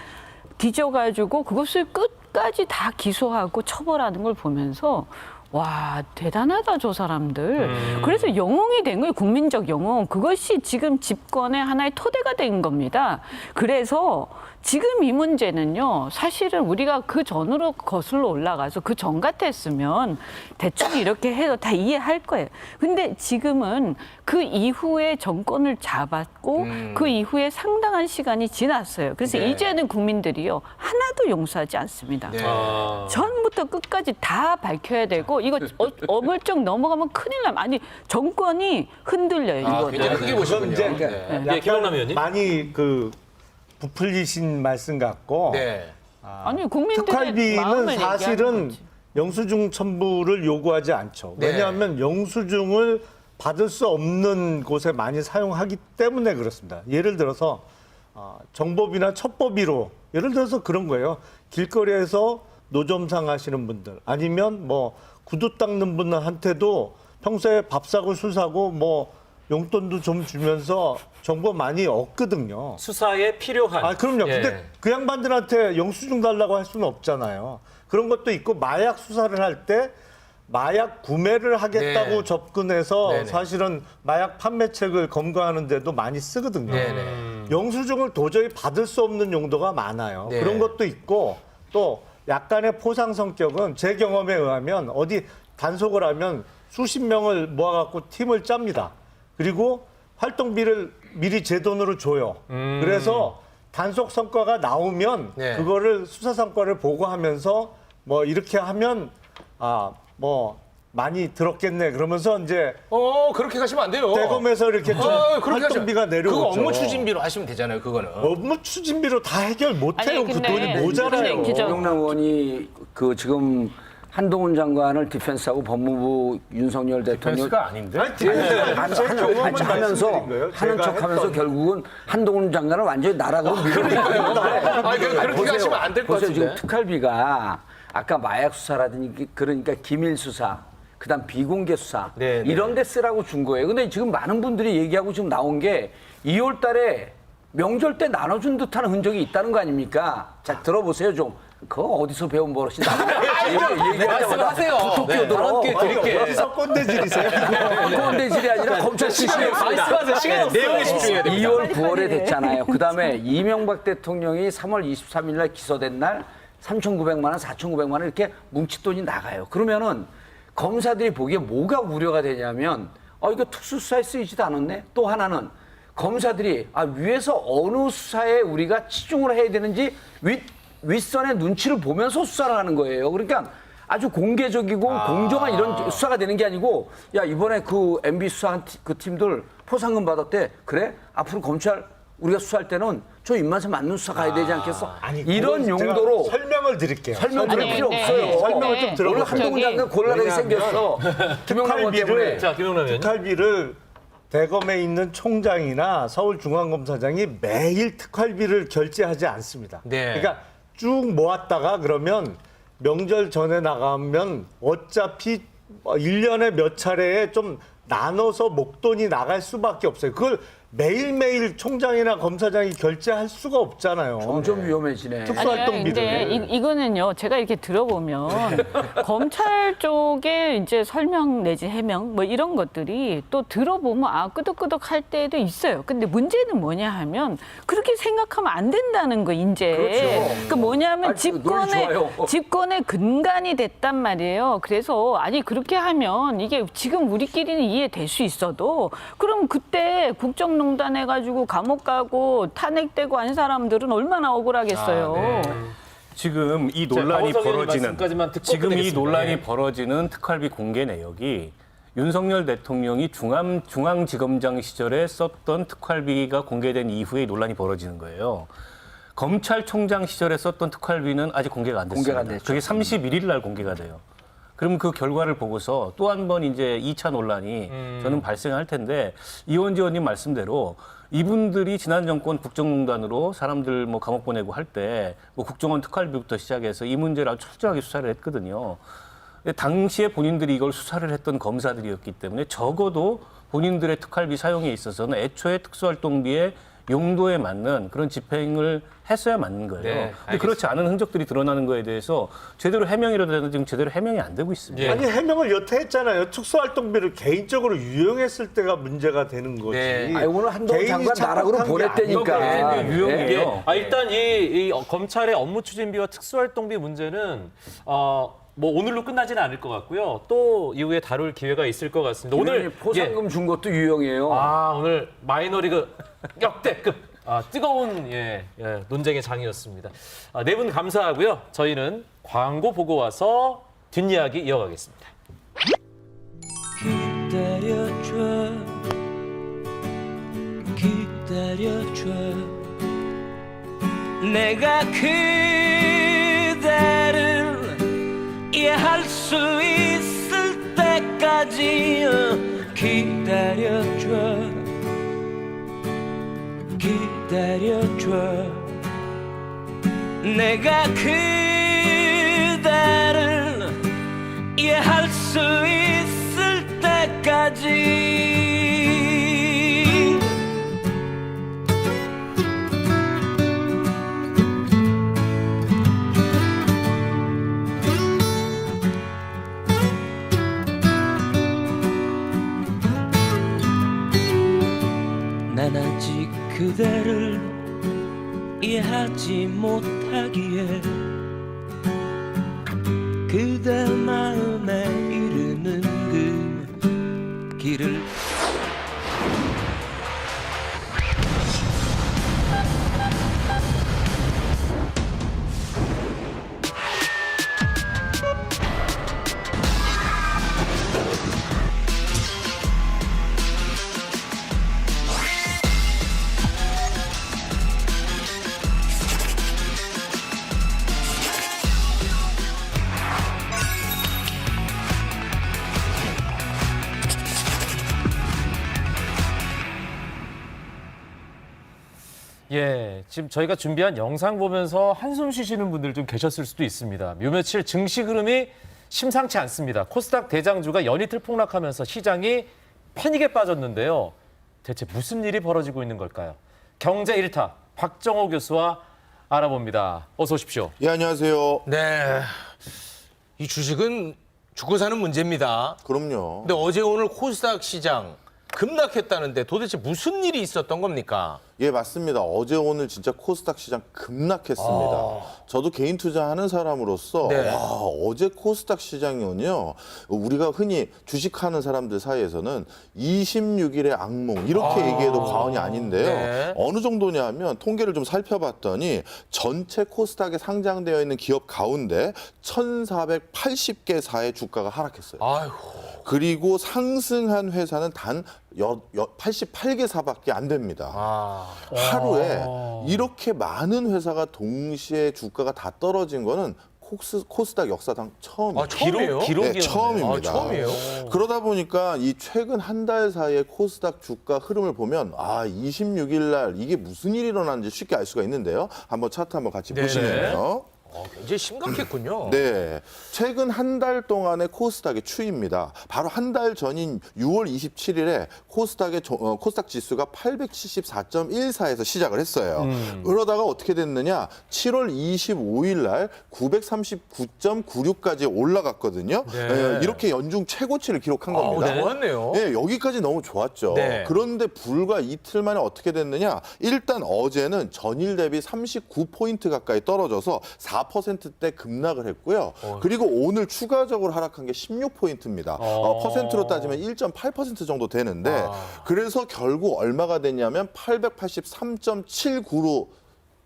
뒤져가지고 그것을 끝까지 다 기소하고 처벌하는 걸 보면서 와 대단하다 저 사람들. 그래서 영웅이 된 거예요. 국민적 영웅. 그것이 지금 집권의 하나의 토대가 된 겁니다. 그래서 지금 이 문제는요. 사실은 우리가 그 전으로 거슬러 올라가서 그 전 같았으면 대충 이렇게 해도 다 이해할 거예요. 근데 지금은 그 이후에 정권을 잡았고 그 이후에 상당한 시간이 지났어요. 그래서 네. 이제는 국민들이요. 하나도 용서하지 않습니다. 네. 전부터 끝까지 다 밝혀야 되고 이거 어물쩍 넘어가면 큰일 나요. 아니 정권이 흔들려요. 이거. 굉장히 크게 보시군요. 이제 예, 김영남 의원님. 많이 그 부풀리신 말씀 같고 네. 아니 국민들의 특활비는 마음을 사실은 얘기하는 거지. 영수증 첨부를 요구하지 않죠. 네. 왜냐하면 영수증을 받을 수 없는 곳에 많이 사용하기 때문에 그렇습니다. 예를 들어서 정보비나 첩보비로 예를 들어서 그런 거예요. 길거리에서 노점상 하시는 분들 아니면 뭐 구두 닦는 분한테도 평소에 밥 사고 술 사고 뭐 용돈도 좀 주면서 정보 많이 얻거든요. 수사에 필요한. 아, 그럼요. 예. 근데 그 양반들한테 영수증 달라고 할 수는 없잖아요. 그런 것도 있고 마약 수사를 할 때 마약 구매를 하겠다고 네. 접근해서 네네. 사실은 마약 판매책을 검거하는 데도 많이 쓰거든요. 네네. 영수증을 도저히 받을 수 없는 용도가 많아요. 네. 그런 것도 있고 또 약간의 포상 성격은 제 경험에 의하면 어디 단속을 하면 수십 명을 모아갖고 팀을 짭니다. 그리고 활동비를 미리 제 돈으로 줘요. 그래서 단속 성과가 나오면 네. 그거를 수사 성과를 보고하면서 뭐 이렇게 하면 뭐 많이 들었겠네 그러면서 이제 그렇게 가시면 안 돼요. 대검에서 이렇게 좀 그렇게 활동비가 하시면- 내려오죠. 그거 업무 추진비로 하시면 되잖아요. 그거는. 업무 추진비로 다 해결 못해요. 아니, 그 근데 돈이 모자라요. 김영남 의원이 그 지금 한동훈 장관을 디펜스하고 법무부 윤석열 대통령 디펜스가 아닌데? 하면서 하는 척하면서 결국은 한동훈 장관을 완전히 나락으로 그렇게 하시면 안 될 것 보세요. 같은데. 지금 특활비가 아까 마약 수사라든지 그러니까 기밀 수사, 그다음 비공개 수사 네, 네. 이런 데 쓰라고 준 거예요. 근데 지금 많은 분들이 얘기하고 지금 나온 게 2월 달에 명절 때 나눠준 듯한 흔적이 있다는 거 아닙니까? 자, 들어보세요 좀. 그거 어디서 배운 버릇이 말씀하세요. 툭툭 들어. 어디서 꼰대질이세요? 꼰대질이 아니라 검찰 출신이었습니다. 말씀하세요. 시간이 없어요. 내용에 집중해야 됩니다. 2월 9월에 됐잖아요. 그다음에 이명박 대통령이 3월 23일 날 기소된 날 3,900만 원, 4,900만 원 이렇게 뭉칫돈이 나가요. 그러면은 검사들이 보기에 뭐가 우려가 되냐면 이거 특수수사에 쓰이지도 않았네. 또 하나는 검사들이 위에서 어느 수사에 우리가 치중을 해야 되는지 윗선의 눈치를 보면서 수사를 하는 거예요. 그러니까 아주 공개적이고 공정한 이런 수사가 되는 게 아니고 야 이번에 그 MB 수사한 그 팀들 포상금 받았대. 그래? 앞으로 검찰 우리가 수사할 때는 저 입맛에 맞는 수사 가야 되지 않겠어? 이런 용도로 설명을 드릴게요. 설명 들을 필요 네. 없어요. 설명을 좀 들어보세요. 원래 한동훈 장관 곤란하게 생겼어. 김영남 의원 때문에. 자, 김영남 의원님. 특활비를 대검에 있는 총장이나 서울중앙검사장이 매일 특활비를 결제하지 않습니다. 네. 그러니까 쭉 모았다가 그러면 명절 전에 나가면 어차피 1년에 몇 차례에 좀 나눠서 목돈이 나갈 수밖에 없어요. 그걸 매일매일 총장이나 검사장이 결제할 수가 없잖아요. 점점 위험해지네. 특수활동비를. 근데 이거는요, 제가 이렇게 들어보면 검찰 쪽에 이제 설명 내지 해명 뭐 이런 것들이 또 들어보면 끄덕끄덕 할 때도 있어요. 근데 문제는 뭐냐 하면 그렇게 생각하면 안 된다는 거, 이제. 그렇죠. 그 뭐냐면 논리 좋아요. 집권의 근간이 됐단 말이에요. 그래서 그렇게 하면 이게 지금 우리끼리는 이해될 수 있어도 그럼 그때 국정농단 해가지고 감옥 가고 탄핵되고 한 사람들은 얼마나 억울하겠어요. 지금 이 자, 논란이 박원석 의원님 벌어지는 말씀까지만 듣고 지금 이 끝내겠습니다. 논란이 예. 벌어지는 특활비 공개 내역이 윤석열 대통령이 중앙지검장 시절에 썼던 특활비가 공개된 이후에 논란이 벌어지는 거예요. 검찰총장 시절에 썼던 특활비는 아직 공개가 안 됐습니다. 공개가 안 됐죠. 그게 31일 날 공개가 돼요. 그럼 그 결과를 보고서 또 한 번 이제 2차 논란이 저는 발생할 텐데 이원지 의원님 말씀대로 이분들이 지난 정권 국정농단으로 사람들 뭐 감옥 보내고 할 때 뭐 국정원 특활비부터 시작해서 이 문제를 아주 철저하게 수사를 했거든요. 근데 당시에 본인들이 이걸 수사를 했던 검사들이었기 때문에 적어도 본인들의 특활비 사용에 있어서는 애초에 특수활동비의 용도에 맞는 그런 집행을 했어야 맞는 거예요. 네, 근데 그렇지 않은 흔적들이 드러나는 거에 대해서 제대로 해명이라도 되는데 지금 제대로 해명이 안 되고 있습니다. 아니 해명을 여태 했잖아요. 특수활동비를 개인적으로 유용했을 때가 문제가 되는 거지. 아니, 오늘 한동훈 장관 나락으로 보냈다니까. 유용이에요. 일단 이 검찰의 업무 추진비와 특수활동비 문제는 뭐 오늘로 끝나지는 않을 것 같고요. 또 이후에 다룰 기회가 있을 것 같습니다. 오늘 포상금 준 것도 유용해요. 오늘 마이너리그 역대급 뜨거운 논쟁의 장이었습니다. 네 분 감사하고요. 저희는 광고 보고 와서 뒷이야기 이어가겠습니다. 기다려줘 기다려줘 내가 그대를 이해할 수 있을 때까지 기다려줘 기다려줘 내가 그대를 이해할 수 있을 때까지 난 아직 그대를 이해하지 못하기에 그대 마음에 이르는 그 길을 지금 저희가 준비한 영상 보면서 한숨 쉬시는 분들 좀 계셨을 수도 있습니다. 요 며칠 증시 흐름이 심상치 않습니다. 코스닥 대장주가 연이틀 폭락하면서 시장이 패닉에 빠졌는데요. 대체 무슨 일이 벌어지고 있는 걸까요? 경제 1타 박정호 교수와 알아봅니다. 어서 오십시오. 예, 안녕하세요. 네. 이 주식은 죽고 사는 문제입니다. 그럼요. 근데 어제 오늘 코스닥 시장 급락했다는데 도대체 무슨 일이 있었던 겁니까? 예, 맞습니다. 어제 오늘 진짜 코스닥 시장 급락했습니다. 저도 개인 투자하는 사람으로서 와, 어제 코스닥 시장은요. 우리가 흔히 주식하는 사람들 사이에서는 26일의 악몽 이렇게 얘기해도 과언이 아닌데요. 어느 정도냐면 통계를 좀 살펴봤더니 전체 코스닥에 상장되어 있는 기업 가운데 1,480개사의 주가가 하락했어요. 그리고 상승한 회사는 단 88개사밖에 안 됩니다. 하루에 이렇게 많은 회사가 동시에 주가가 다 떨어진 거는 코스닥 역사상 처음이에요. 기록이요? 네, 처음입니다. 처음이에요? 그러다 보니까 이 최근 한 달 사이에 코스닥 주가 흐름을 보면 26일 날 이게 무슨 일이 일어났는지 쉽게 알 수가 있는데요. 한번 차트 한번 같이 보시면요. 굉장히 심각했군요. 네, 최근 한 달 동안의 코스닥의 추이입니다. 바로 한 달 전인 6월 27일에 코스닥 지수가 874.14에서 시작을 했어요. 그러다가 어떻게 됐느냐? 7월 25일 날 939.96까지 올라갔거든요. 이렇게 연중 최고치를 기록한 겁니다. 좋았네요. 네, 여기까지 너무 좋았죠. 그런데 불과 이틀 만에 어떻게 됐느냐? 일단 어제는 전일 대비 39포인트 가까이 떨어져서 4%대 급락을 했고요. 그리고 오늘 추가적으로 하락한 게 16포인트입니다. 퍼센트로 따지면 1.8% 정도 되는데 그래서 결국 얼마가 됐냐면 883.79로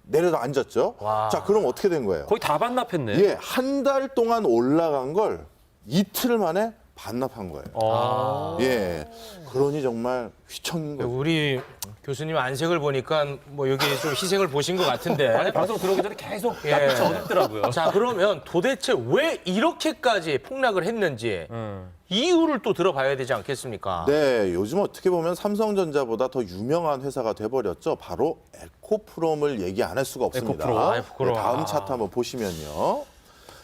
내려다 앉았죠. 자, 그럼 어떻게 된 거예요? 거의 다 반납했네. 예, 한 달 동안 올라간 걸 이틀 만에 반납한 거예요. 예, 그러니 정말 휘청인 거죠. 우리 교수님 안색을 보니까 뭐 여기 좀 희생을 보신 것 같은데. 아니, 방송 들어오기 전에 계속 예. 낯이 어둡더라고요. 자, 그러면 도대체 왜 이렇게까지 폭락을 했는지 이유를 또 들어봐야 되지 않겠습니까? 네, 요즘 어떻게 보면 삼성전자보다 더 유명한 회사가 돼버렸죠. 바로 에코프롬을 얘기 안 할 수가 없습니다. 에코프로. 네, 다음 차트 한번 보시면요.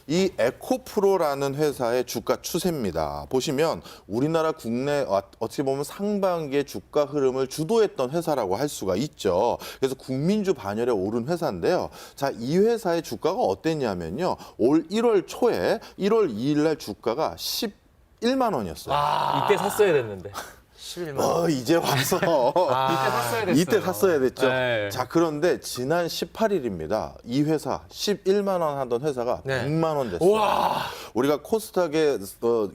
이 에코프로라는 회사의 주가 추세입니다. 보시면 우리나라 국내 어떻게 보면 상반기의 주가 흐름을 주도했던 회사라고 할 수가 있죠. 그래서 국민주 반열에 오른 회사인데요. 자, 이 회사의 주가가 어땠냐면요. 올 1월 초에 1월 2일 날 주가가 11만 원이었어요. 이때 샀어야 됐는데. 11만 원. 이제 와서 이때 샀어야 됐어요. 이때 샀어야 됐죠. 네. 자, 그런데 지난 18일입니다. 이 회사 11만 원 하던 회사가 네. 100만 원 됐어요. 우와. 우리가 코스닥의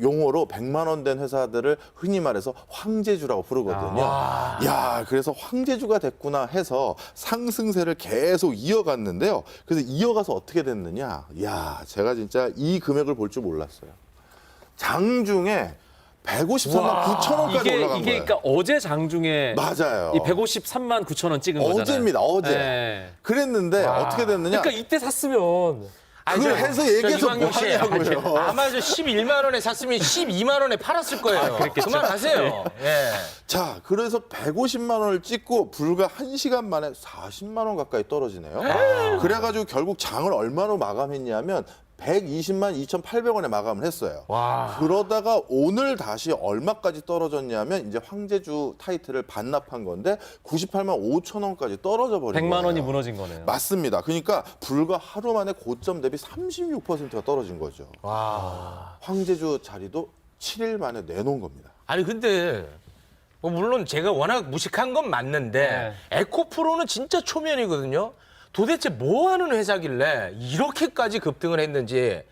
용어로 100만 원 된 회사들을 흔히 말해서 황제주라고 부르거든요. 야, 그래서 황제주가 됐구나 해서 상승세를 계속 이어갔는데요. 그래서 이어가서 어떻게 됐느냐? 야, 제가 진짜 이 금액을 볼 줄 몰랐어요. 장중에 153만 9천 원까지 올라간 이게 거예요. 그러니까 어제 장중에 맞아요. 이 153만 9천 원 찍은 거잖아요. 어제입니다. 어제. 네. 그랬는데 어떻게 됐느냐? 그러니까 이때 샀으면 그걸 해서 얘기해서 뭐 하냐고요. 아마 저 11만 원에 샀으면 12만 원에 팔았을 거예요. 그만하세요. 예. 자, 그래서 150만 원을 찍고 불과 1시간 만에 40만 원 가까이 떨어지네요. 그래가지고 결국 장을 얼마로 마감했냐면 120만 2,800원에 마감을 했어요. 그러다가 오늘 다시 얼마까지 떨어졌냐면 이제 황제주 타이틀을 반납한 건데 98만 5천 원까지 떨어져 버린 거예요. 100만 원이 무너진 거네요. 맞습니다. 그러니까 불과 하루 만에 고점 대비 36%가 떨어진 거죠. 황제주 자리도 7일 만에 내놓은 겁니다. 아니 근데 뭐 물론 제가 워낙 무식한 건 맞는데 에코프로는 진짜 초면이거든요. 도대체 뭐 하는 회사길래 이렇게까지 급등을 했는지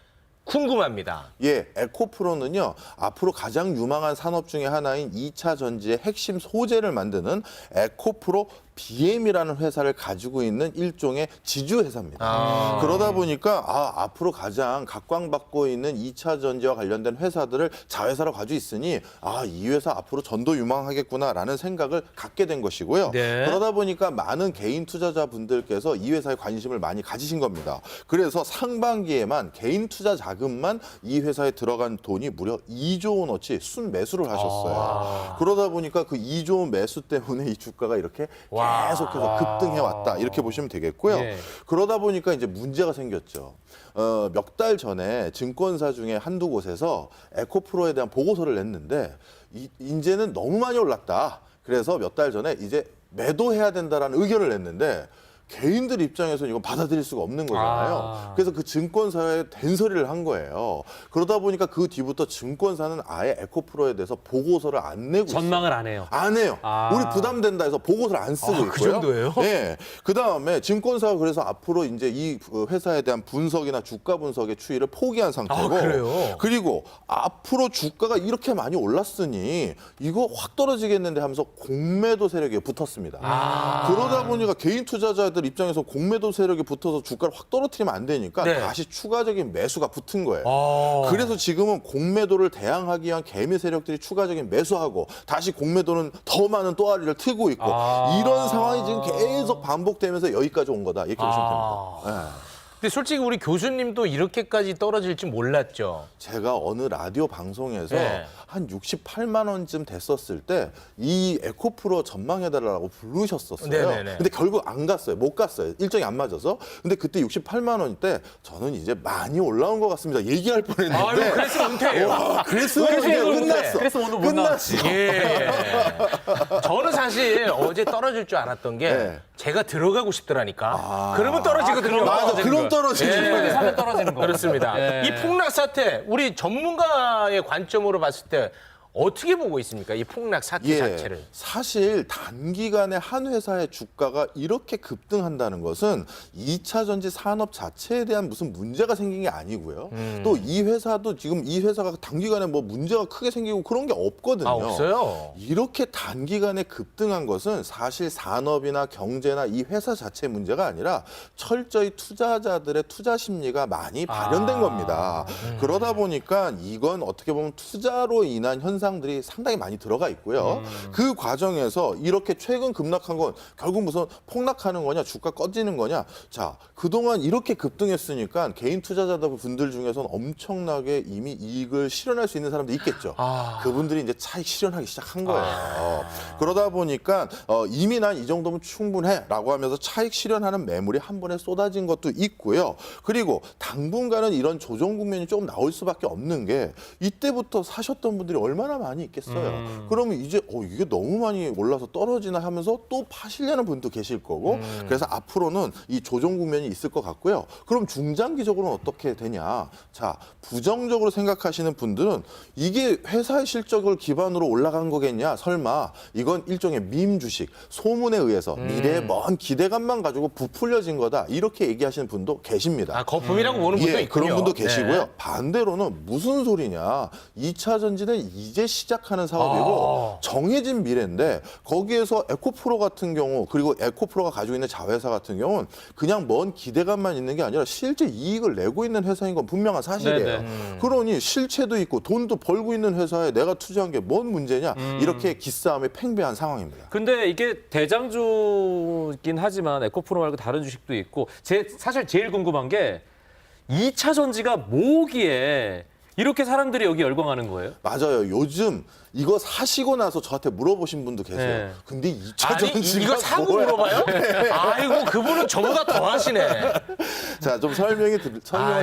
궁금합니다. 예, 에코프로는요, 앞으로 가장 유망한 산업 중에 하나인 2차 전지의 핵심 소재를 만드는 에코프로 BM이라는 회사를 가지고 있는 일종의 지주 회사입니다. 그러다 보니까 앞으로 가장 각광받고 있는 2차 전지와 관련된 회사들을 자회사로 가지고 있으니 이 회사 앞으로 전도 유망하겠구나라는 생각을 갖게 된 것이고요. 네. 그러다 보니까 많은 개인 투자자분들께서 이 회사에 관심을 많이 가지신 겁니다. 그래서 상반기에만 개인 투자 자금만 이 회사에 들어간 돈이 무려 2조 원어치 순매수를 하셨어요. 그러다 보니까 그 2조 원 매수 때문에 이 주가가 이렇게 계속해서 급등해왔다. 이렇게 보시면 되겠고요. 예. 그러다 보니까 이제 문제가 생겼죠. 몇 달 전에 증권사 중에 한두 곳에서 에코프로에 대한 보고서를 냈는데 이제는 너무 많이 올랐다. 그래서 몇 달 전에 이제 매도해야 된다라는 의견을 냈는데 개인들 입장에서는 이건 받아들일 수가 없는 거잖아요. 그래서 그 증권사에 된소리를 한 거예요. 그러다 보니까 그 뒤부터 증권사는 아예 에코프로에 대해서 보고서를 안 내고 전망을 있어요. 안 해요. 안 해요. 우리 부담된다 해서 보고서를 안 쓰고 있고요. 그 정도예요? 네. 그다음에 증권사가 그래서 앞으로 이제 이 회사에 대한 분석이나 주가 분석의 추이를 포기한 상태고 그래요? 그리고 앞으로 주가가 이렇게 많이 올랐으니 이거 확 떨어지겠는데 하면서 공매도 세력이 붙었습니다. 그러다 보니까 개인 투자자들 입장에서 공매도 세력이 붙어서 주가를 확 떨어뜨리면 안 되니까 다시 추가적인 매수가 붙은 거예요. 그래서 지금은 공매도를 대항하기 위한 개미 세력들이 추가적인 매수하고 다시 공매도는 더 많은 또아리를 트고 있고 이런 상황이 지금 계속 반복되면서 여기까지 온 거다. 이렇게 보시면 됩니다. 근데 솔직히 우리 교수님도 이렇게까지 떨어질 줄 몰랐죠. 제가 어느 라디오 방송에서 한 68만 원쯤 됐었을 때 이 에코프로 전망해달라고 부르셨었어요. 네네네. 근데 결국 안 갔어요. 못 갔어요. 일정이 안 맞아서. 근데 그때 68만 원 때 저는 이제 많이 올라온 것 같습니다. 얘기할 뻔했는데. 그래서 은퇴해요. 그래서 끝났어. 그래서 오늘 못 나왔지. 예. 저는 사실 어제 떨어질 줄 알았던 게 제가 들어가고 싶더라니까. 그러면 떨어지거든요. 맞아. 그럼 떨어지는 거예요. 사면 떨어지는 거. 그렇습니다. 이 폭락 사태 우리 전문가의 관점으로 봤을 때 어떻게 보고 있습니까? 이 폭락 사태 자체를. 사실 단기간에 한 회사의 주가가 이렇게 급등한다는 것은 2차 전지 산업 자체에 대한 무슨 문제가 생긴 게 아니고요. 또 이 회사도 지금 이 회사가 단기간에 뭐 문제가 크게 생기고 그런 게 없거든요. 없어요? 이렇게 단기간에 급등한 것은 사실 산업이나 경제나 이 회사 자체의 문제가 아니라 철저히 투자자들의 투자 심리가 많이 발현된 겁니다. 그러다 보니까 이건 어떻게 보면 투자로 인한 현상들이 상당히 많이 들어가 있고요. 그 과정에서 이렇게 최근 급락한 건 결국 무슨 폭락하는 거냐, 주가 꺼지는 거냐. 자, 그동안 이렇게 급등했으니까 개인 투자자들 분들 중에서는 엄청나게 이미 이익을 실현할 수 있는 사람도 있겠죠. 그분들이 이제 차익 실현하기 시작한 거예요. 그러다 보니까 이미 난 이 정도면 충분해라고 하면서 차익 실현하는 매물이 한 번에 쏟아진 것도 있고요. 그리고 당분간은 이런 조정 국면이 조금 나올 수밖에 없는 게 이때부터 사셨던 분들이 얼마나 많이 있겠어요. 그러면 이제 이게 너무 많이 올라서 떨어지나 하면서 또 파시려는 분도 계실 거고 그래서 앞으로는 이 조정 국면이 있을 것 같고요. 그럼 중장기적으로는 어떻게 되냐. 자, 부정적으로 생각하시는 분들은 이게 회사의 실적을 기반으로 올라간 거겠냐. 설마 이건 일종의 밈 주식, 소문에 의해서 미래의 먼 기대감만 가지고 부풀려진 거다. 이렇게 얘기하시는 분도 계십니다. 거품이라고 보는 분도 있군요. 그런 분도 계시고요. 네. 반대로는 무슨 소리냐. 2차 전지는 이제 시작하는 사업이고 정해진 미래인데 거기에서 에코프로 같은 경우 그리고 에코프로가 가지고 있는 자회사 같은 경우는 그냥 먼 기대감만 있는 게 아니라 실제 이익을 내고 있는 회사인 건 분명한 사실이에요. 그러니 실체도 있고 돈도 벌고 있는 회사에 내가 투자한 게 뭔 문제냐. 이렇게 기싸움에 팽배한 상황입니다. 근데 이게 대장주긴 하지만 에코프로 말고 다른 주식도 있고 사실 제일 궁금한 게 2차 전지가 뭐기에 이렇게 사람들이 여기 열광하는 거예요? 맞아요. 요즘 이거 사시고 나서 저한테 물어보신 분도 계세요. 네. 근데 2차 아니, 전지가 이거 사고 뭐야? 물어봐요? 아이고, 그분은 저보다 더 하시네. 자, 좀 설명을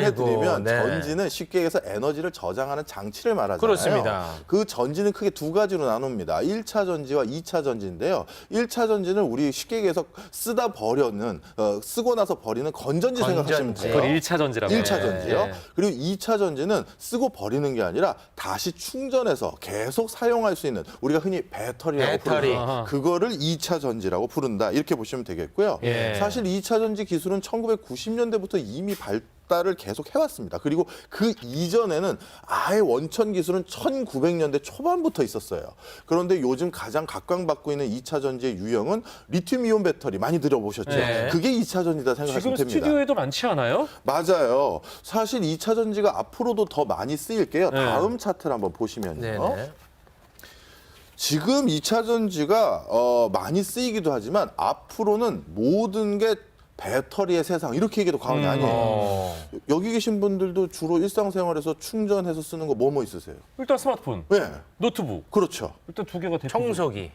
해드리면 네. 전지는 쉽게 얘기해서 에너지를 저장하는 장치를 말하잖아요. 그렇습니다. 그 전지는 크게 두 가지로 나눕니다. 1차 전지와 2차 전지인데요. 1차 전지는 우리 쉽게 얘기해서 쓰다 버려는 쓰고 나서 버리는 건전지 생각하시면 돼요. 그걸 1차 전지라고. 1차 전지요. 예. 그리고 2차 전지는 쓰고 버리는 게 아니라 다시 충전해서 계속 사용할 수 있는 우리가 흔히 배터리라고 부르는 그거를 2차 전지라고 부른다. 이렇게 보시면 되겠고요. 예. 사실 2차 전지 기술은 1990년대부터 이미 발달을 계속 해왔습니다. 그리고 그 이전에는 아예 원천 기술은 1900년대 초반부터 있었어요. 그런데 요즘 가장 각광받고 있는 2차 전지의 유형은 리튬이온 배터리 많이 들어보셨죠? 네. 그게 2차 전지다 생각하시면 지금 됩니다. 스튜디오에도 많지 않아요? 맞아요. 사실 2차 전지가 앞으로도 더 많이 쓰일 게요. 다음 차트를 한번 보시면요. 네네. 지금 2차 전지가 많이 쓰이기도 하지만 앞으로는 모든 게 배터리의 세상 이렇게 얘기해도 과언이 아니에요. 여기 계신 분들도 주로 일상생활에서 충전해서 쓰는 거 뭐 있으세요? 일단 스마트폰, 네. 노트북. 그렇죠. 일단 두 개가 대표.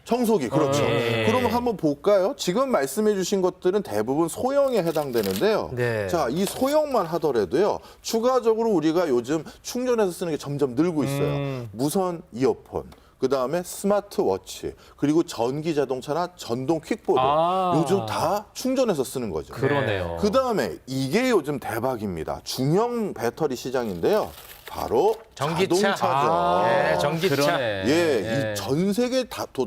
청소기, 그렇죠. 그러면 한번 볼까요? 지금 말씀해 주신 것들은 대부분 소형에 해당되는데요. 네. 자, 이 소형만 하더라도요. 추가적으로 우리가 요즘 충전해서 쓰는 게 점점 늘고 있어요. 무선 이어폰. 그다음에 스마트워치, 그리고 전기 자동차나 전동 퀵보드. 요즘 다 충전해서 쓰는 거죠. 그러네요. 그다음에 이게 요즘 대박입니다. 중형 배터리 시장인데요. 바로 전기차. 자동차죠. 네, 전기차. 이 전 세계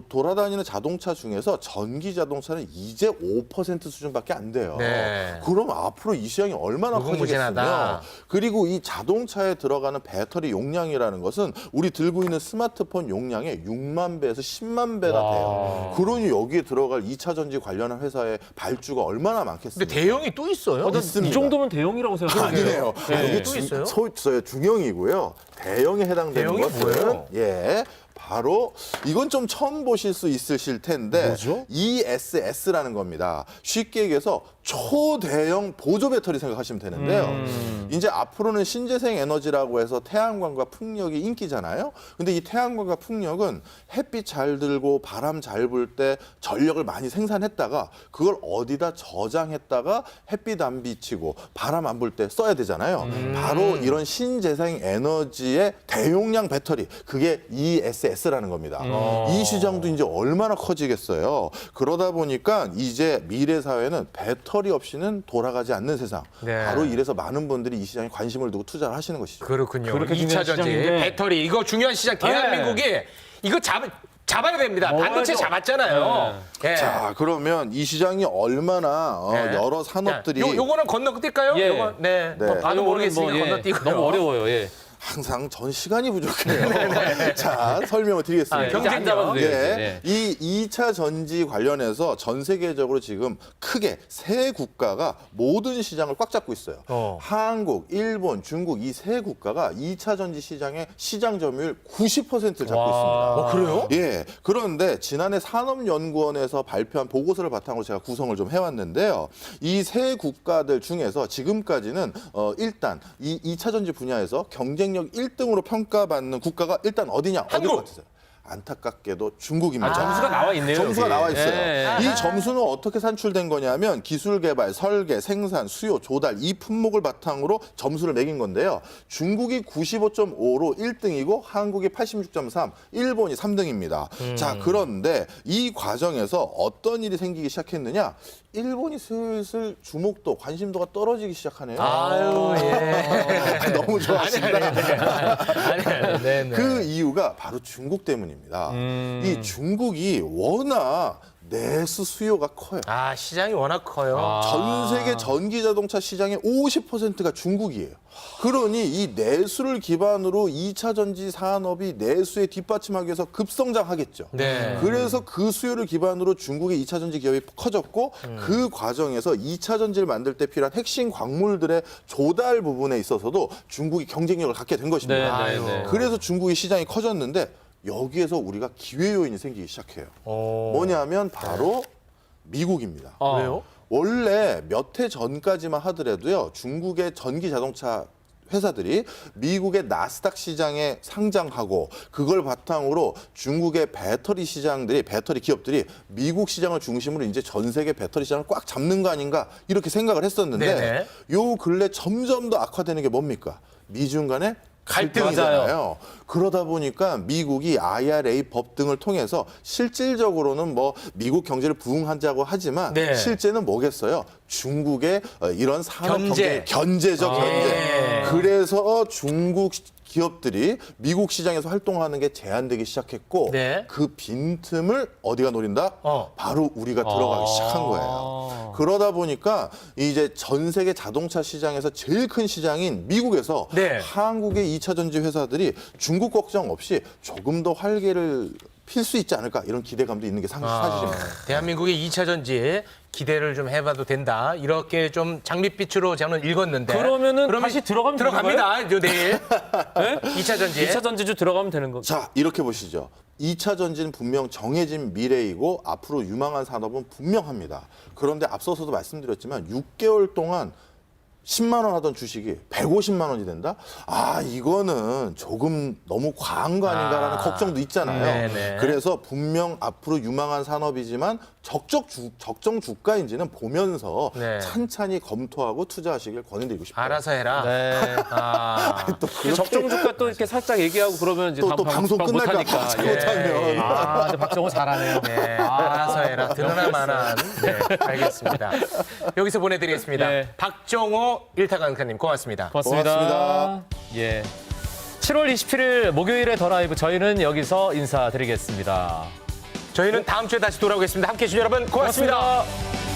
돌아다니는 자동차 중에서 전기 자동차는 이제 5% 수준밖에 안 돼요. 네. 그럼 앞으로 이 시장이 얼마나 무궁무진하다. 커지겠으며 그리고 이 자동차에 들어가는 배터리 용량이라는 것은 우리 들고 있는 스마트폰 용량의 6만 배에서 10만 배나 돼요. 그러니 여기에 들어갈 2차 전지 관련한 회사의 발주가 얼마나 많겠습니까? 근데 대형이 또 있어요? 있습니다. 이 정도면 대형이라고 생각해요. 아니네요. 이게 또 있어요? 중형이고요. 대형에 해당되는 대형이 것은 뭐예요? 바로 이건 좀 처음 보실 수 있으실 텐데 뭐죠? ESS라는 겁니다. 쉽게 얘기해서 초대형 보조 배터리 생각하시면 되는데요. 이제 앞으로는 신재생 에너지라고 해서 태양광과 풍력이 인기잖아요. 근데 이 태양광과 풍력은 햇빛 잘 들고 바람 잘 불 때 전력을 많이 생산했다가 그걸 어디다 저장했다가 햇빛 안 비치고 바람 안 불 때 써야 되잖아요. 바로 이런 신재생 에너지의 대용량 배터리, 그게 ESS ESS라는 겁니다. 이 시장도 이제 얼마나 커지겠어요. 그러다 보니까 이제 미래 사회는 배터리 없이는 돌아가지 않는 세상. 네. 바로 이래서 많은 분들이 이 시장에 관심을 두고 투자를 하시는 것이죠. 그렇군요. 그렇게 2차 중요한 전지, 시장인데. 배터리 이거 중요한 시장. 대한민국이 이거 잡아야 됩니다. 먹어야죠. 반도체 잡았잖아요. 예. 자, 그러면 이 시장이 얼마나 네. 여러 산업들이 요거는 건너뛸까요? 예. 요거 네. 네. 뭐 봐도 모르겠으니까 건너뛰고요. 너무 어려워요. 예. 항상 전 시간이 부족해요. 자, 설명을 드리겠습니다. 이제 안 잡아도 돼요. 예. 이 2차 전지 관련해서 전 세계적으로 지금 크게 세 국가가 모든 시장을 꽉 잡고 있어요. 한국, 일본, 중국 이 세 국가가 2차 전지 시장의 시장 점유율 90%를 잡고 있습니다. 그래요? 예. 그런데 지난해 산업연구원에서 발표한 보고서를 바탕으로 제가 구성을 좀 해왔는데요. 이 세 국가들 중에서 지금까지는 일단 이 2차 전지 분야에서 경쟁력 1등으로 평가받는 국가가 일단 어디냐? 어딜 것 같으세요? 안타깝게도 중국입니다. 점수가 나와 있네요. 점수가 여기. 나와 있어요. 예. 이 점수는 어떻게 산출된 거냐면 기술 개발, 설계, 생산, 수요, 조달 이 품목을 바탕으로 점수를 매긴 건데요. 중국이 95.5로 1등이고 한국이 86.3, 일본이 3등입니다. 자, 그런데 이 과정에서 어떤 일이 생기기 시작했느냐? 일본이 슬슬 주목도, 관심도가 떨어지기 시작하네요. 아유, 예. 너무 좋아하신다. 네. 그 이유가 바로 중국 때문입니다. 이 중국이 워낙 내수 수요가 커요. 아, 시장이 워낙 커요. 전 세계 전기 자동차 시장의 50%가 중국이에요. 그러니 이 내수를 기반으로 2차 전지 산업이 내수에 뒷받침하기 위해서 급성장하겠죠. 네. 그래서 그 수요를 기반으로 중국의 2차 전지 기업이 커졌고 그 과정에서 2차 전지를 만들 때 필요한 핵심 광물들의 조달 부분에 있어서도 중국이 경쟁력을 갖게 된 것입니다. 네. 그래서 중국의 시장이 커졌는데 여기에서 우리가 기회 요인이 생기기 시작해요. 뭐냐면 바로 미국입니다. 왜요? 원래 몇 해 전까지만 하더라도요. 중국의 전기 자동차 회사들이 미국의 나스닥 시장에 상장하고 그걸 바탕으로 중국의 배터리 시장들이 배터리 기업들이 미국 시장을 중심으로 이제 전 세계 배터리 시장을 꽉 잡는 거 아닌가 이렇게 생각을 했었는데 네네. 요 근래 점점 더 악화되는 게 뭡니까? 미중 간의 갈등이잖아요. 그러다 보니까 미국이 IRA 법 등을 통해서 실질적으로는 뭐 미국 경제를 부흥하자고 하지만 네. 실제는 뭐겠어요? 중국의 이런 산업 견제. 견제적 견제. 그래서 중국 기업들이 미국 시장에서 활동하는 게 제한되기 시작했고 네. 그 빈틈을 어디가 노린다? 바로 우리가 들어가기 시작한 거예요. 그러다 보니까 이제 전 세계 자동차 시장에서 제일 큰 시장인 미국에서 네. 한국의 2차 전지 회사들이 중국 걱정 없이 조금 더 활기를 필 수 있지 않을까 이런 기대감도 있는 게 사실입니다. 대한민국의 2차 전지 기대를 좀 해봐도 된다. 이렇게 좀 장밋빛으로 저는 읽었는데. 그러면 다시 들어가면 되는 들어갑니다. 요 내일. 네? 2차 전지. 2차 전지주 들어가면 되는 거. 자, 이렇게 보시죠. 2차 전지는 분명 정해진 미래이고 앞으로 유망한 산업은 분명합니다. 그런데 앞서서도 말씀드렸지만 6개월 동안 10만 원 하던 주식이 150만 원이 된다? 아, 이거는 조금 너무 과한 거 아닌가라는 걱정도 있잖아요. 네네. 그래서 분명 앞으로 유망한 산업이지만 적정 주가인지는 보면서 네. 찬찬히 검토하고 투자하시길 권해드리고 싶어요. 알아서 해라. 네. 또 그렇게 적정 주가 또 이렇게 살짝 얘기하고 그러면 이제 또 방송 끝날까 못하니까. 봐 잘못하면. 아, 근데 박정호 잘하네요. 네, 알아서 해라. 드러나만한. 네, 알겠습니다. 여기서 보내드리겠습니다. 네. 박정호 일타강사님 고맙습니다. 고맙습니다. 예. 7월 27일 목요일의 더 라이브 저희는 여기서 인사드리겠습니다. 저희는 다음 주에 다시 돌아오겠습니다. 함께해 주신 여러분 고맙습니다. 고맙습니다.